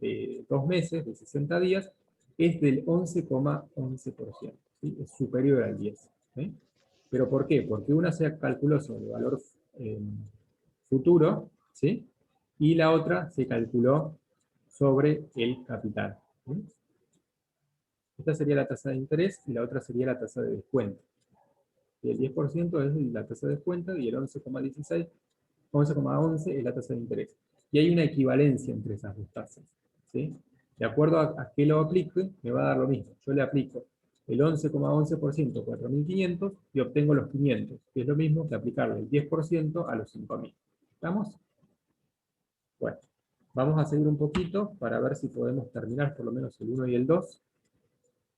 de 2 meses, de 60 días, es del 11,11%. ¿Sí? Es superior al 10. ¿Sí? ¿Pero por qué? Porque una se calculó sobre el valor futuro, ¿sí? Y la otra se calculó sobre el capital. ¿Sí? Esta sería la tasa de interés y la otra sería la tasa de descuento. Y el 10% es la tasa de descuento y el 11,16, 11,11 es la tasa de interés. Y hay una equivalencia entre esas dos tasas. ¿Sí? De acuerdo a qué lo aplique, me va a dar lo mismo. Yo le aplico el 11,11%, 4.500, y obtengo los 500, que es lo mismo que aplicarle el 10% a los 5.000. ¿Estamos? Bueno, vamos a seguir un poquito para ver si podemos terminar por lo menos el 1 y el 2.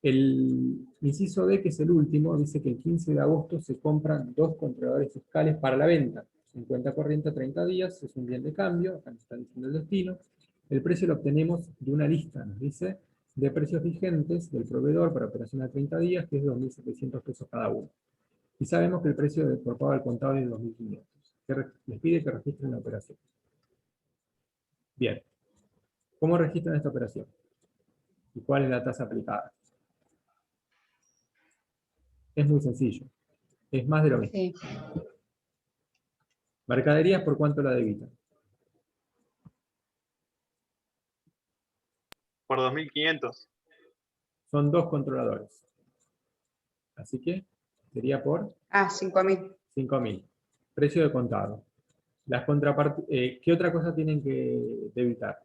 El inciso D, que es el último, dice que el 15 de agosto se compran 2 controladores fiscales para la venta. En cuenta corriente a 30 días, es un bien de cambio, acá nos está diciendo el destino. El precio lo obtenemos de una lista, nos dice, de precios vigentes del proveedor para operación a 30 días, que es de 2.700 pesos cada uno. Y sabemos que el precio por pago al contable es de 2.500. Les pide que registren la operación. Bien. ¿Cómo registran esta operación? ¿Y cuál es la tasa aplicada? Es muy sencillo. Es más de lo mismo. Sí. Mercaderías, ¿por cuánto la debitan? Por 2.500. Son 2 controladores. Así que sería por 5.000. 5.000. Precio de contado. Las ¿qué otra cosa tienen que debitar?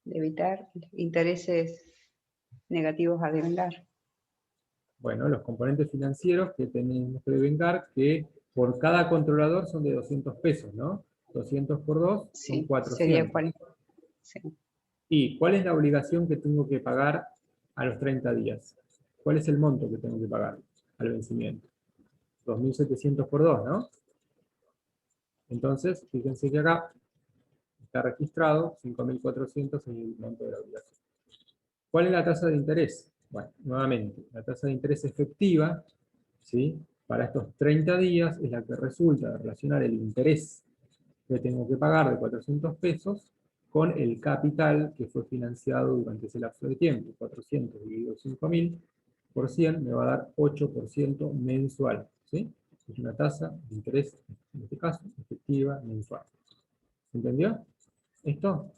Evitar intereses negativos a devengar. Bueno, los componentes financieros que tenemos que devengar, que por cada controlador son de 200 pesos, ¿no? 200 por 2 son Sí, 400. sería 40. Sí. ¿Y cuál es la obligación que tengo que pagar a los 30 días? ¿Cuál es el monto que tengo que pagar al vencimiento? 2.700 por 2, ¿no? Entonces, fíjense que acá está registrado 5.400 es el monto de la obligación. ¿Cuál es la tasa de interés? Bueno, nuevamente, la tasa de interés efectiva, ¿sí? Para estos 30 días es la que resulta de relacionar el interés que tengo que pagar de 400 pesos con el capital que fue financiado durante ese lapso de tiempo. 400 dividido 5.000 por 100 me va a dar 8% mensual. ¿Sí? Es una tasa de interés, en este caso, efectiva mensual. ¿Se entendió? ¿Esto?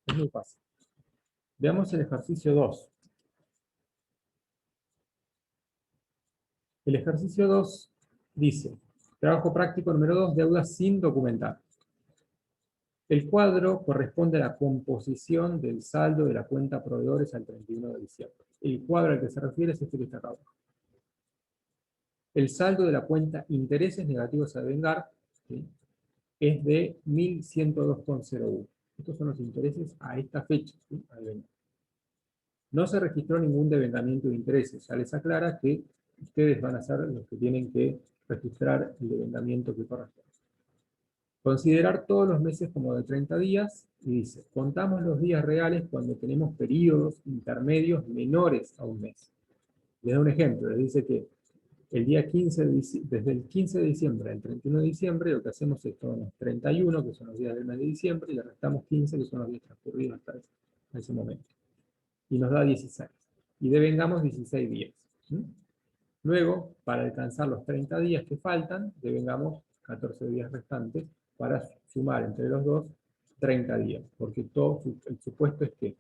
Es muy fácil. Veamos el ejercicio 2. El ejercicio 2 dice, trabajo práctico número 2, deudas sin documentar. El cuadro corresponde a la composición del saldo de la cuenta proveedores al 31 de diciembre. El cuadro al que se refiere es este que está acá abajo. El saldo de la cuenta intereses negativos a devengar, ¿sí? Es de 1.102,01. Estos son los intereses a esta fecha, ¿sí? No se registró ningún devengamiento de intereses. Ya les aclara que ustedes van a ser los que tienen que registrar el devengamiento que corresponde. Considerar todos los meses como de 30 días, y dice, contamos los días reales cuando tenemos periodos intermedios menores a un mes. Les da un ejemplo, les dice que el día 15 desde el 15 de diciembre al 31 de diciembre, lo que hacemos es tomamos 31, que son los días del mes de diciembre, y le restamos 15, que son los días transcurridos hasta ese momento. Y nos da 16. Y devengamos 16 días. ¿Sí? Luego, para alcanzar los 30 días que faltan, devengamos 14 días restantes, para sumar entre los dos 30 días, porque el supuesto es que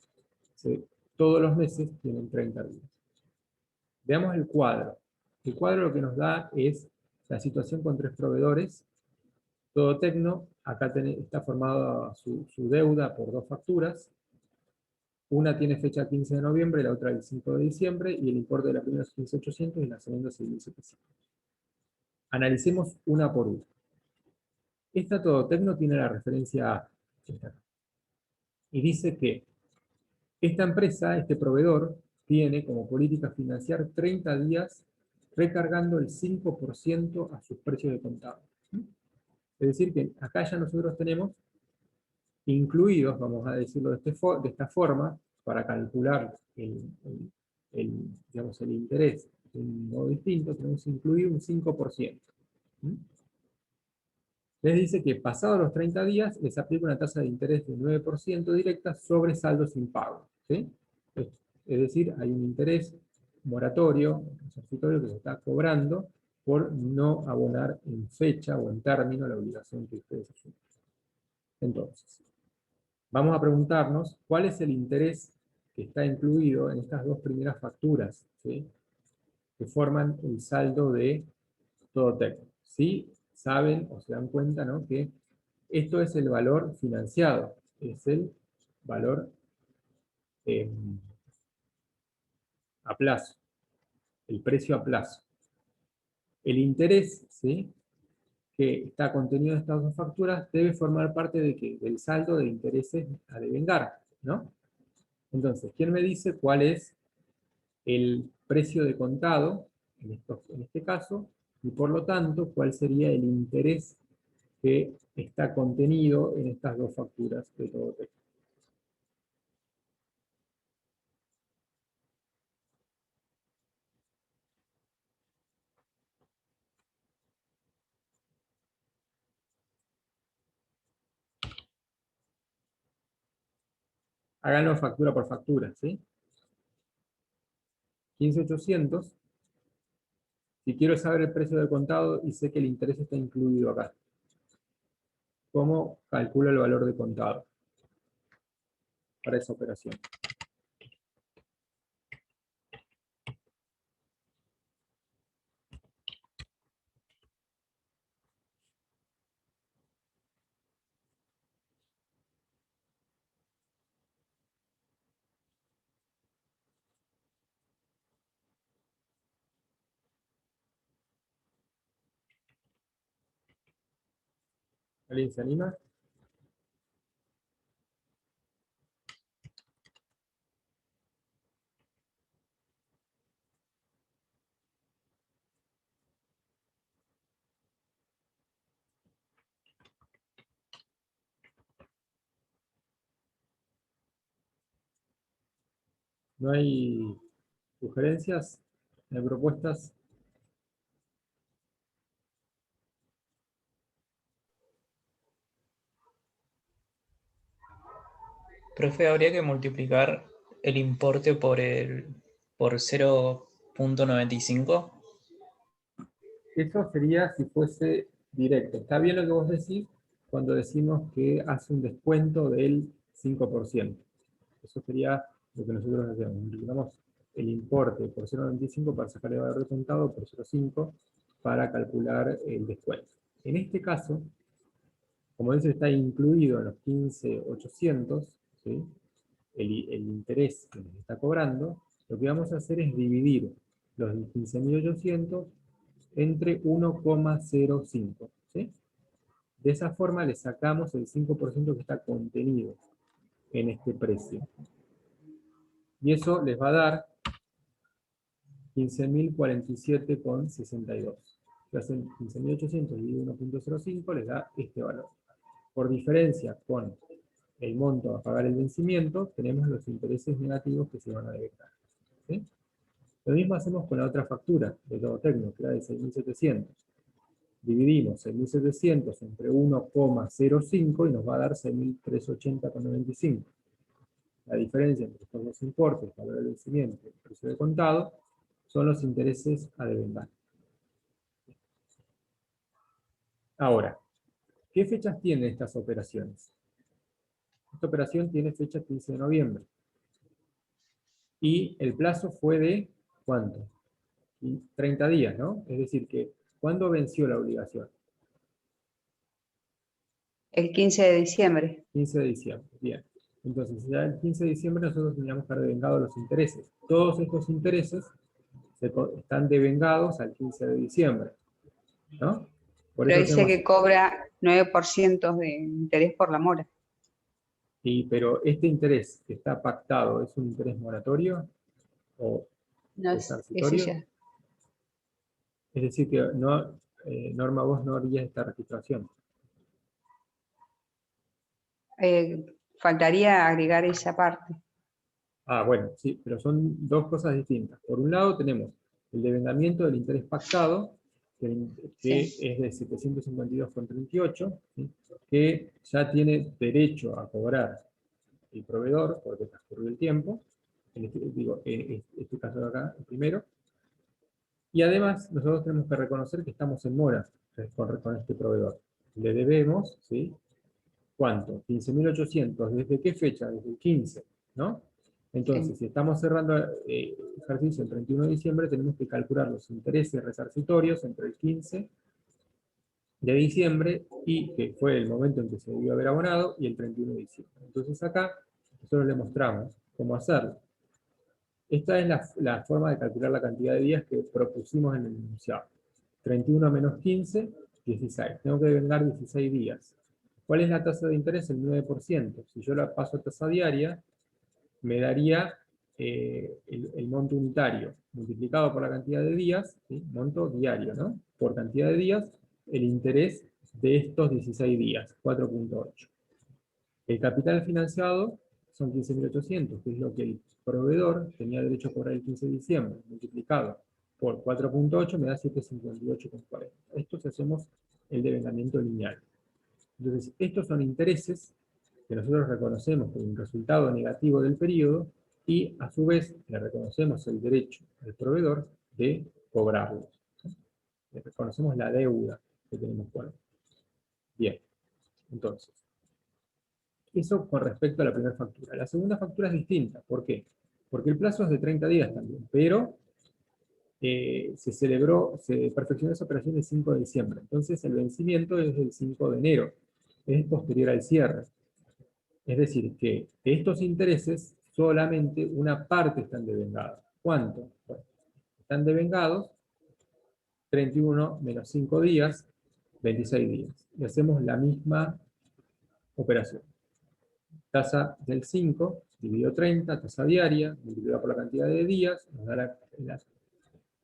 todos los meses tienen 30 días. Veamos el cuadro. El cuadro lo que nos da es la situación con 3 proveedores. Todo Tecno, acá está formado su deuda por 2 facturas. Una tiene fecha 15 de noviembre, la otra el 5 de diciembre, y el importe de la primera es 15.800 y la segunda 6.700. Analicemos una por una. Esta Todo Tecno tiene la referencia A. Y dice que esta empresa, este proveedor, tiene como política financiar 30 días recargando el 5% a sus precios de contado. Es decir, que acá ya nosotros tenemos incluidos, vamos a decirlo de esta forma, para calcular digamos, el interés de un modo distinto, tenemos incluido un 5%. ¿Mm? Les dice que pasados los 30 días les aplica una tasa de interés de 9% directa sobre saldo sin pago. ¿Sí? Es decir, hay un interés moratorio, transitorio, que se está cobrando por no abonar en fecha o en término la obligación que ustedes asumen. Entonces, vamos a preguntarnos cuál es el interés que está incluido en estas dos primeras facturas, ¿sí? Que forman el saldo de todo técnico. ¿Sí? Saben o se dan cuenta, ¿no?, que esto es el valor financiado, es el valor a plazo, el precio a plazo. El interés, ¿sí?, que está contenido en estas dos facturas debe formar parte de ¿qué? Del saldo de intereses a devengar, ¿no? Entonces, ¿quién me dice cuál es el precio de contado, en este caso, y por lo tanto, cuál sería el interés que está contenido en estas dos facturas de todo texto? Háganlo factura por factura, ¿sí? 15.800. Si quiero saber el precio del contado y sé que el interés está incluido acá, ¿cómo calculo el valor de contado para esa operación? ¿Alguien se anima? ¿No hay sugerencias? ¿No hay propuestas? Profe, habría que multiplicar el importe por 0.95. Eso sería si fuese directo. Está bien lo que vos decís cuando decimos que hace un descuento del 5%. Eso sería lo que nosotros hacemos. Multiplicamos el importe por 0.95 para sacar el valor de contado por 0.5 para calcular el descuento. En este caso, como dice, está incluido en los 15.800, ¿sí?, el interés que nos está cobrando. Lo que vamos a hacer es dividir los 15.800 entre 1,05. ¿Sí? De esa forma le sacamos el 5% que está contenido en este precio. Y eso les va a dar 15.047,62. Si hacen 15.800 dividido 1,05 les da este valor. Por diferencia con el monto a pagar el vencimiento, tenemos los intereses negativos que se van a devengar. ¿Sí? Lo mismo hacemos con la otra factura de todo técnico, que era de 6.700. Dividimos 6.700 entre 1,05 y nos va a dar 6.380,95. La diferencia entre estos dos importes, el valor del vencimiento y el precio de contado, son los intereses a devengar. Ahora, ¿qué fechas tienen estas operaciones? Esta operación tiene fecha 15 de noviembre. Y el plazo fue de, ¿cuánto? 30 días, ¿no? Es decir, que ¿cuándo venció la obligación? El 15 de diciembre. 15 de diciembre, bien. Entonces, ya el 15 de diciembre nosotros teníamos que haber devengado los intereses. Todos estos intereses están devengados al 15 de diciembre, ¿no? Por Pero eso dice que cobra 9% de interés por la mora. pero este interés que está pactado, ¿es un interés moratorio o No, es ese transitorio? ya. Es decir, que no, Norma, vos no harías esta registración. faltaría agregar esa parte. Ah, bueno, sí, pero son dos cosas distintas. Por un lado tenemos el devengamiento del interés pactado, que es de 752,38, ¿sí? Que ya tiene derecho a cobrar el proveedor, porque transcurrió el tiempo, este caso de acá, el primero, y además nosotros tenemos que reconocer que estamos en mora con este proveedor. Le debemos, ¿sí? ¿Cuánto? 15.800, ¿desde qué fecha? Desde el 15, ¿no? Entonces, si estamos cerrando ejercicio el 31 de diciembre, tenemos que calcular los intereses resarcitorios entre el 15 de diciembre, y que fue el momento en que se debió haber abonado, y el 31 de diciembre. Entonces acá, nosotros le mostramos cómo hacerlo. Esta es la forma de calcular la cantidad de días que propusimos en el enunciado. 31 menos 15, 16. Tengo que devengar 16 días. ¿Cuál es la tasa de interés? El 9%. Si yo la paso a tasa diaria, me daría el monto unitario multiplicado por la cantidad de días, ¿sí? Monto diario, ¿no? Por cantidad de días, el interés de estos 16 días, 4.8. El capital financiado son 15.800, que es lo que el proveedor tenía derecho a cobrar el 15 de diciembre, multiplicado por 4.8 me da 758,40. Esto si hacemos el devengamiento lineal. Entonces, estos son intereses que nosotros reconocemos como un resultado negativo del periodo, y a su vez le reconocemos el derecho al proveedor de cobrarlos. Le reconocemos la deuda que tenemos con él. Bien, entonces, eso con respecto a la primera factura. La segunda factura es distinta. ¿Por qué? Porque el plazo es de 30 días también, pero se perfeccionó esa operación el 5 de diciembre. Entonces el vencimiento es el 5 de enero. Es posterior al cierre. Es decir, que de estos intereses solamente una parte están devengados. ¿Cuánto? Bueno, están devengados 31 menos 5 días, 26 días. Y hacemos la misma operación. Tasa del 5 dividido 30, tasa diaria, multiplicada por la cantidad de días, nos da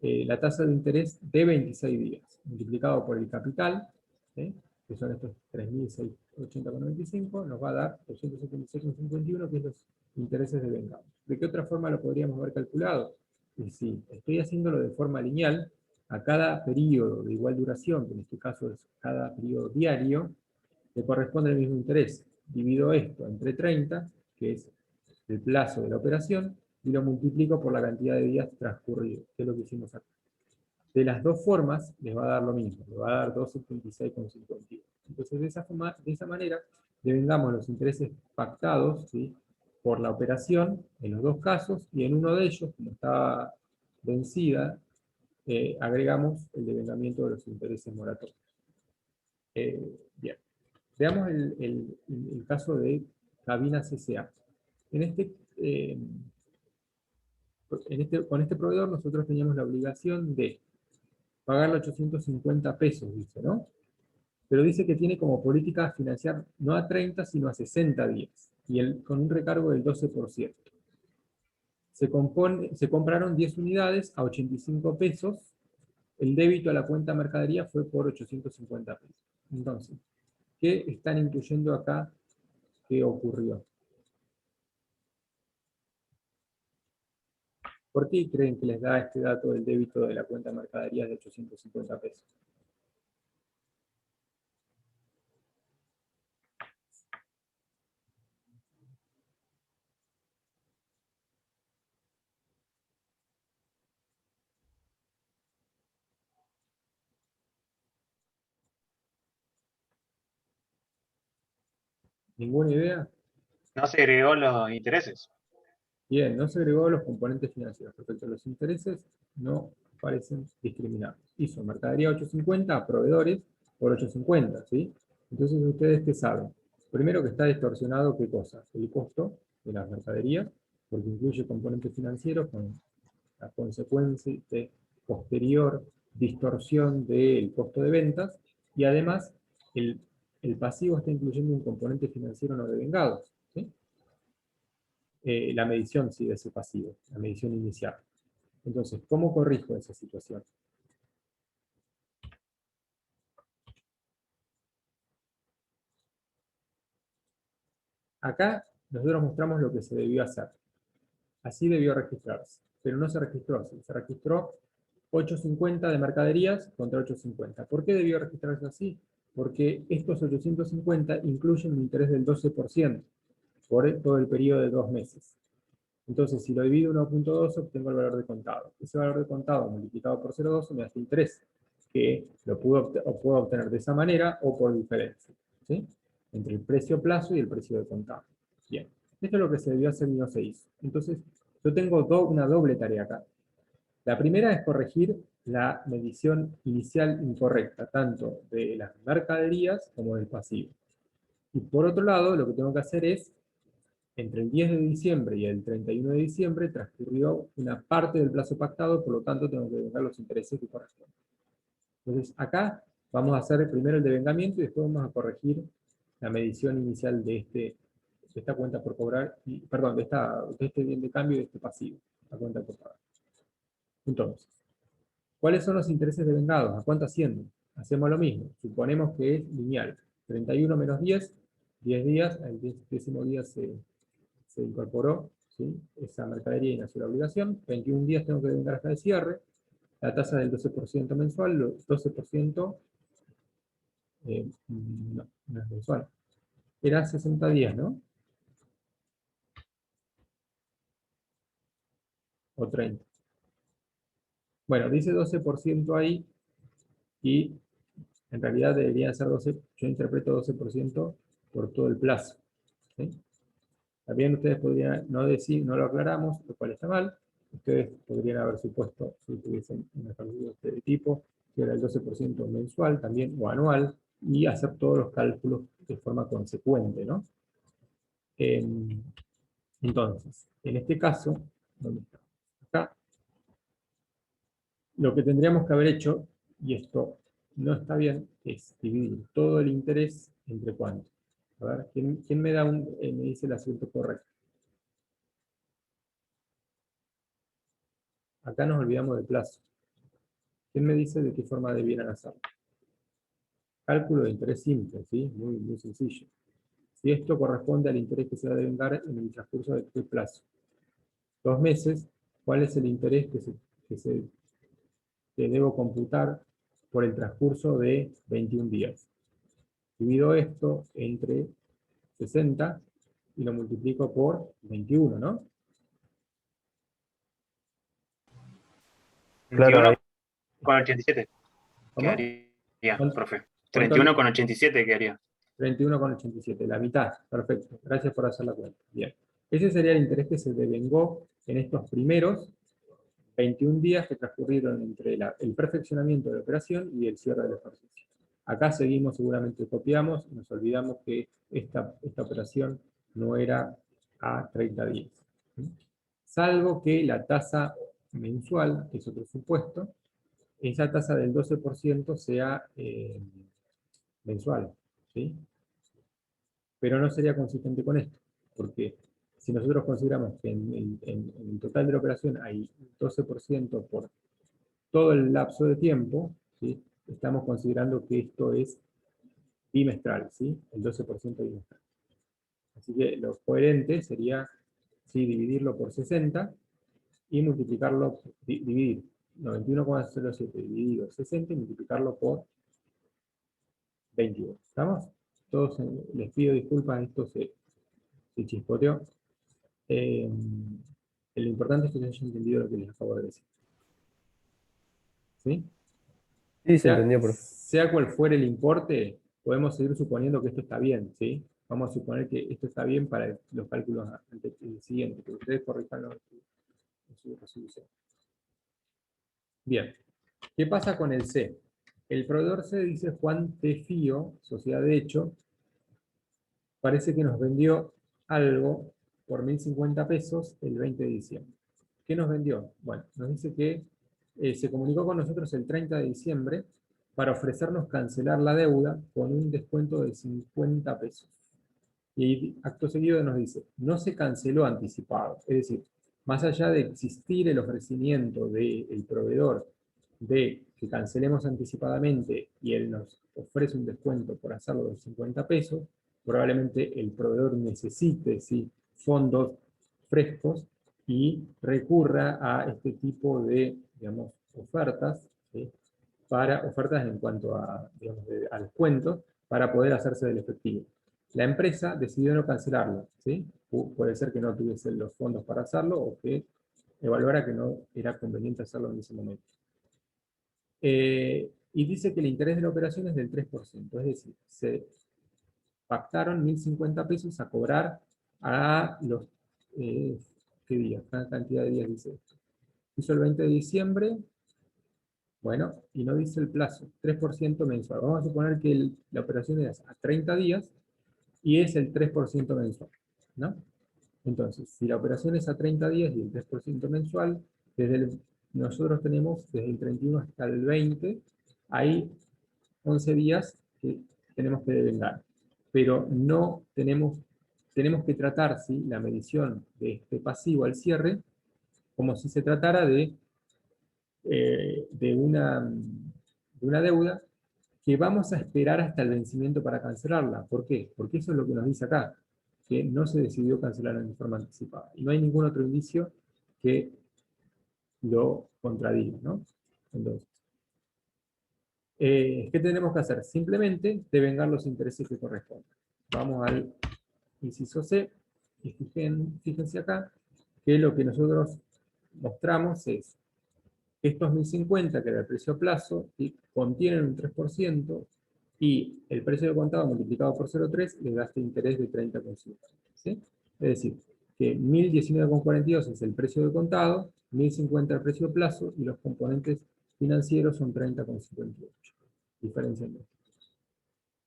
la tasa de interés de 26 días, multiplicado por el capital, ¿sí? Que son estos 3.680,95, nos va a dar 276,51, que es los intereses devengados. ¿De qué otra forma lo podríamos haber calculado? Y si estoy haciéndolo de forma lineal, a cada periodo de igual duración, que en este caso es cada periodo diario, le corresponde el mismo interés. Divido esto entre 30, que es el plazo de la operación, y lo multiplico por la cantidad de días transcurridos, que es lo que hicimos acá. De las dos formas, les va a dar lo mismo, les va a dar 276,52. Entonces, de esa manera, devengamos los intereses pactados, ¿sí? Por la operación, en los dos casos, y en uno de ellos, como estaba vencida, agregamos el devengamiento de los intereses moratorios. Bien. Veamos el caso de Cabinas S.A. Con este proveedor nosotros teníamos la obligación de pagarle 850 pesos, dice, ¿no? Pero dice que tiene como política financiar no a 30, sino a 60 días, y con un recargo del 12%. Se compraron 10 unidades a 85 pesos, el débito a la cuenta mercadería fue por 850 pesos. Entonces, ¿qué están incluyendo acá? ¿Qué ocurrió? ¿Por qué creen que les da este dato del débito de la cuenta de mercaderías de 850 pesos? ¿Ninguna idea? No se agregó los intereses. Bien, no se agregó los componentes financieros. Respecto a los intereses, no parecen discriminados. Hizo mercadería 850 a proveedores por 850, ¿sí? Entonces, ¿ustedes qué saben? Primero que está distorsionado, ¿qué cosa? El costo de las mercaderías, porque incluye componentes financieros con la consecuencia de posterior distorsión del costo de ventas, y además el pasivo está incluyendo un componente financiero no devengado, ¿sí? La medición sí de ese pasivo, la medición inicial. Entonces, ¿cómo corrijo esa situación? acá nosotros mostramos lo que se debió hacer. Así debió registrarse, pero no se registró así. Se registró 850 de mercaderías contra 850. ¿Por qué debió registrarse así? Porque estos 850 incluyen un interés del 12% por todo el periodo de 2 meses. Entonces, si lo divido 1.2, obtengo el valor de contado. Ese valor de contado multiplicado por 0.12 me hace interés, que lo puedo obtener de esa manera o por diferencia, ¿sí? Entre el precio plazo y el precio de contado. Bien, esto es lo que se debió hacer y no se hizo. Entonces, yo tengo una doble tarea acá. La primera es corregir la medición inicial incorrecta, tanto de las mercaderías como del pasivo. Y por otro lado, lo que tengo que hacer es, entre el 10 de diciembre y el 31 de diciembre, transcurrió una parte del plazo pactado, por lo tanto tengo que devengar los intereses que corresponden. Entonces, acá vamos a hacer primero el devengamiento y después vamos a corregir la medición inicial de esta cuenta por cobrar, perdón, de este bien de cambio y de este pasivo, la cuenta por pagar. Entonces, ¿cuáles son los intereses devengados? ¿A cuánto ascienden? Hacemos lo mismo. Suponemos que es lineal. 31 menos 10, 10 días, el 10º día se incorporó, ¿sí?, esa mercadería y nació la obligación. 21 días tengo que devengar hasta el cierre. La tasa del 12% mensual, 12%, no es mensual. Era 60 días, ¿no? O 30. Bueno, dice 12% ahí, y en realidad debería ser 12, yo interpreto 12% por todo el plazo, ¿sí? También ustedes podrían no decir, no lo aclaramos, lo cual está mal. Ustedes podrían haber supuesto, si tuviesen un ejercicio de este tipo, que era el 12% mensual también, o anual, y hacer todos los cálculos de forma consecuente, ¿no? Entonces, en este caso, ¿dónde está? Acá, lo que tendríamos que haber hecho, y esto no está bien, es dividir todo el interés entre cuánto. A ver, ¿quién me da me dice el asunto correcto? Acá nos olvidamos del plazo. ¿Quién me dice de qué forma debieran hacerlo? Cálculo de interés simple, ¿sí? Muy, muy sencillo. Si esto corresponde al interés que se va a devengar en el transcurso de qué plazo. 2 meses, ¿cuál es el interés que debo computar por el transcurso de 21 días? Divido esto entre 60 y lo multiplico por 21, ¿no? Claro, 21 con 87. ¿Cómo? Quedaría, profe. ¿Cuánto? 31 con 87 quedaría. 31,87, la mitad. Perfecto. Gracias por hacer la cuenta. Bien. Ese sería el interés que se devengó en estos primeros 21 días que transcurrieron entre el perfeccionamiento de la operación y el cierre del ejercicio. Acá seguimos, seguramente copiamos, nos olvidamos que esta operación no era a 30 días. Salvo que la tasa mensual, que es otro supuesto, esa tasa del 12% sea mensual, ¿sí? Pero no sería consistente con esto, porque si nosotros consideramos que en el total de la operación hay 12% por todo el lapso de tiempo, ¿sí?, estamos considerando que esto es bimestral, ¿sí?, el 12% bimestral. Así que lo coherente sería, sí, dividirlo por 60 y multiplicarlo, dividir 91,07 dividido 60 y multiplicarlo por 21. ¿Estamos? Todos les pido disculpas, esto se chispoteó. Lo importante es que se haya entendido lo que les acabo de decir. ¿Sí? Sí, se entendió, profe. Sea cual fuere el importe, podemos seguir suponiendo que esto está bien, ¿sí? Vamos a suponer que esto está bien para los cálculos siguientes, que ustedes corrijan en su resolución. Bien. ¿Qué pasa con el C? El proveedor C dice Juan T. Fío, sociedad de hecho, parece que nos vendió algo por 1.050 pesos el 20 de diciembre. ¿Qué nos vendió? Bueno, nos dice que se comunicó con nosotros el 30 de diciembre para ofrecernos cancelar la deuda con un descuento de 50 pesos. Y acto seguido nos dice, no se canceló anticipado. Es decir, más allá de existir el ofrecimiento del proveedor de que cancelemos anticipadamente y él nos ofrece un descuento por hacerlo de 50 pesos, probablemente el proveedor necesite, ¿sí?, fondos frescos y recurra a este tipo de, digamos, ofertas, ¿sí?, para ofertas en cuanto a, digamos, a descuentos, para poder hacerse del efectivo. La empresa decidió no cancelarlo, ¿sí? Puede ser que no tuviese los fondos para hacerlo o que evaluara que no era conveniente hacerlo en ese momento. Y dice que el interés de la operación es del 3%, es decir, se pactaron 1.050 pesos a cobrar a los, ¿qué días? ¿Qué cantidad de días dice esto? Hizo el 20 de diciembre, bueno, y no dice el plazo, 3% mensual. Vamos a suponer que la operación es a 30 días y es el 3% mensual, ¿no? Entonces, si la operación es a 30 días y el 3% mensual, nosotros tenemos desde el 31 hasta el 20, hay 11 días que tenemos que devengar. Pero no tenemos que tratar, ¿sí?, la medición de este pasivo al cierre como si se tratara de una deuda que vamos a esperar hasta el vencimiento para cancelarla. ¿Por qué? Porque eso es lo que nos dice acá, que no se decidió cancelar en forma anticipada. Y no hay ningún otro indicio que lo contradiga, ¿no? Entonces, ¿qué tenemos que hacer? Simplemente devengar los intereses que corresponden. Vamos al inciso C, y fíjense acá, que lo que nosotros mostramos es estos 1.050, que era el precio a plazo, y contienen un 3%, y el precio de contado multiplicado por 0,3 le da este interés de 30,50. ¿Sí? Es decir, que 1.019,42 es el precio de contado, 1.050 el precio a plazo, y los componentes financieros son 30,58. Diferencia en esto.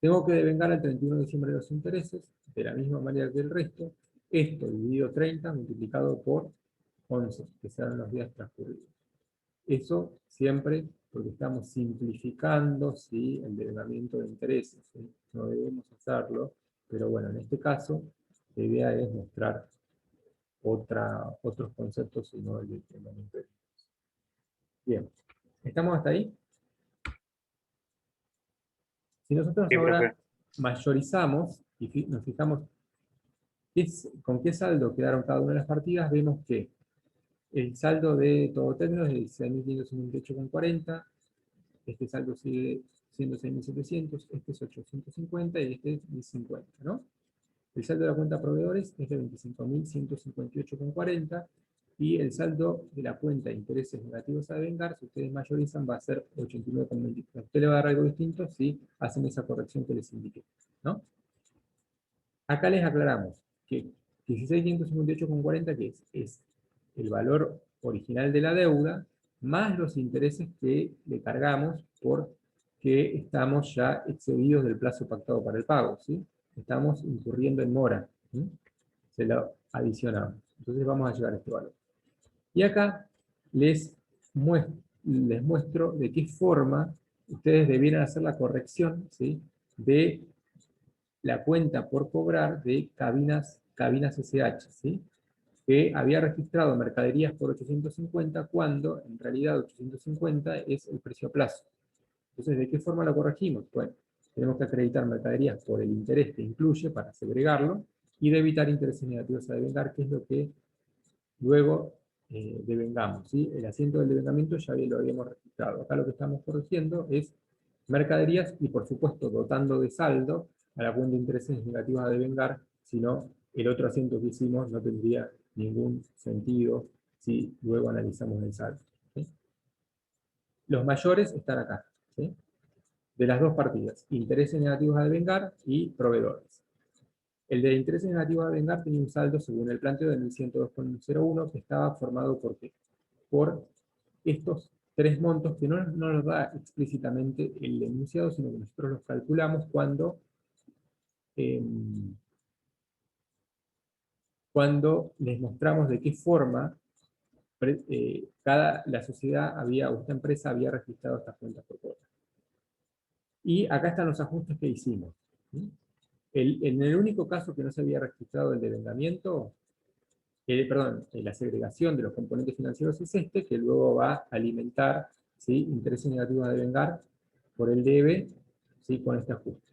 Tengo que devengar al 31 de diciembre los intereses, de la misma manera que el resto. Esto dividido 30 multiplicado por 11, que serán los días transcurridos. Eso siempre porque estamos simplificando, ¿sí?, el devengamiento de intereses, ¿sí? No debemos hacerlo, pero bueno, en este caso la idea es mostrar otros conceptos y no el devengamiento de intereses. Bien, ¿estamos hasta ahí? Si nosotros ahora mayorizamos y nos fijamos con qué saldo quedaron cada una de las partidas, vemos que el saldo de todo término es de 16.558,40, este saldo sigue siendo 6.700, este es 850 y este es 1.050, ¿no? El saldo de la cuenta proveedores es de 25.158,40 y el saldo de la cuenta de intereses negativos a devengar, si ustedes mayorizan, va a ser 89,23. A usted le va a dar algo distinto si hacen esa corrección que les indiqué, ¿no? Acá les aclaramos que 16.558,40, que es el valor original de la deuda, más los intereses que le cargamos porque estamos ya excedidos del plazo pactado para el pago, ¿sí? Estamos incurriendo en mora, ¿sí? Se lo adicionamos. Entonces vamos a llegar a este valor. Y acá les muestro de qué forma ustedes debieran hacer la corrección, ¿sí?, de la cuenta por cobrar de cabinas SH, ¿sí?, que había registrado mercaderías por 850 cuando en realidad 850 es el precio a plazo. Entonces, ¿de qué forma lo corregimos? Bueno, tenemos que acreditar mercaderías por el interés que incluye para segregarlo y de evitar intereses negativos a devengar, que es lo que luego devengamos, ¿sí? El asiento del devengamiento ya lo habíamos registrado. Acá lo que estamos corrigiendo es mercaderías y, por supuesto, dotando de saldo a la cuenta de intereses negativos a devengar, si no, el otro asiento que hicimos no tendría ningún sentido si luego analizamos el saldo, ¿sí? Los mayores están acá, ¿sí?, de las dos partidas, intereses negativos a devengar y proveedores. El de intereses negativos a devengar tenía un saldo, según el planteo, de 1.102,01, que estaba formado ¿por qué? Por estos tres montos que no nos da explícitamente el enunciado, sino que nosotros los calculamos cuando les mostramos de qué forma la sociedad o esta empresa había registrado estas cuentas por cuota. Y acá están los ajustes que hicimos, ¿sí? En el único caso que no se había registrado el devengamiento, la segregación de los componentes financieros es este, que luego va a alimentar, ¿sí?, intereses negativos a devengar por el debe, ¿sí?, con este ajuste.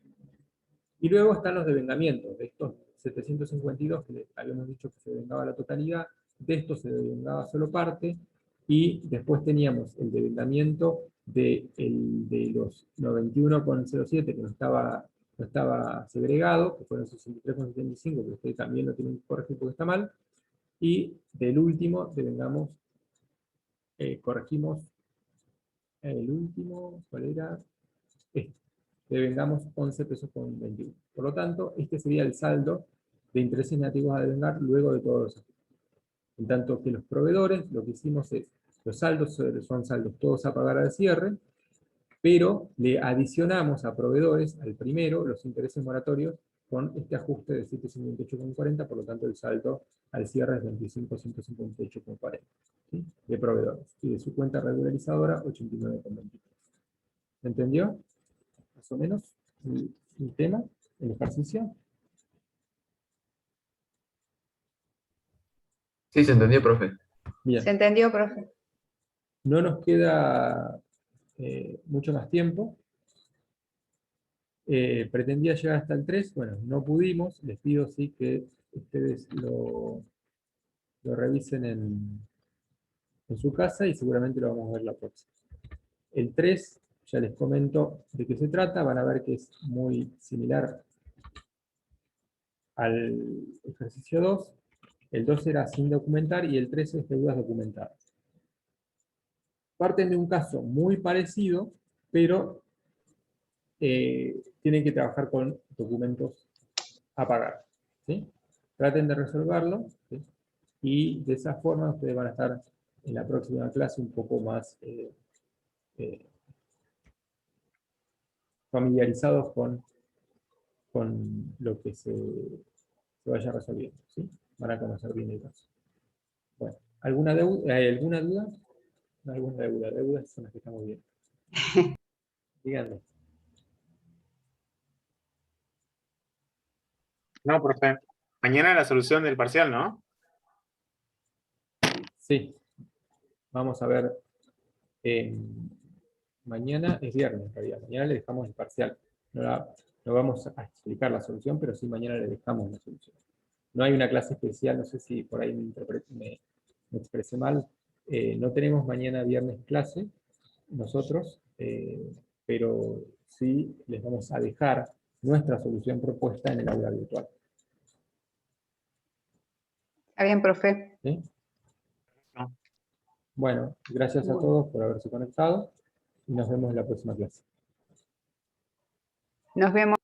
Y luego están los devengamientos, de estos 752 que habíamos dicho que se devengaba la totalidad, de estos se devengaba solo parte, y después teníamos el devengamiento de los 91,07 que no estaba segregado, que fueron 63,75, que ustedes también lo tienen que corregir porque está mal, y del último corregimos el último, ¿cuál era? Devengamos 11 pesos con 21. Por lo tanto, este sería el saldo de intereses negativos a devengar luego de todos los ajustes. En tanto que los proveedores, lo que hicimos es, los saldos son saldos todos a pagar al cierre, pero le adicionamos a proveedores, al primero, los intereses moratorios, con este ajuste de 758,40, por lo tanto el saldo al cierre es 25.158,40, ¿sí? De proveedores. Y de su cuenta regularizadora, 89,23. ¿Me entendió? Más o menos el tema, el ejercicio. Sí, se entendió, profe. Bien. ¿Se entendió, profe? No nos queda mucho más tiempo. Pretendía llegar hasta el 3, bueno, no pudimos. Les pido sí que ustedes lo revisen en su casa y seguramente lo vamos a ver la próxima. El 3, ya les comento de qué se trata, van a ver que es muy similar al ejercicio 2. El 2 era sin documentar y el 3 es deudas documentadas. Parten de un caso muy parecido, pero tienen que trabajar con documentos a pagar, ¿sí? Traten de resolverlo, ¿sí? Y de esa forma ustedes van a estar en la próxima clase un poco más familiarizados con lo que se vaya resolviendo, ¿sí? Van a conocer bien el caso. Bueno, ¿alguna duda? No, alguna deudas son las que estamos viendo. Díganme. No, profe. Mañana la solución del parcial, ¿no? Sí. Vamos a ver. Mañana es viernes, en realidad. Mañana le dejamos el parcial. No vamos a explicar la solución, pero sí mañana le dejamos la solución. No hay una clase especial, no sé si por ahí me expresé mal. No tenemos mañana viernes clase, nosotros, pero sí les vamos a dejar nuestra solución propuesta en el aula virtual. Está bien, profe. ¿Sí? No. Bueno, gracias a todos por haberse conectado y nos vemos en la próxima clase. Nos vemos.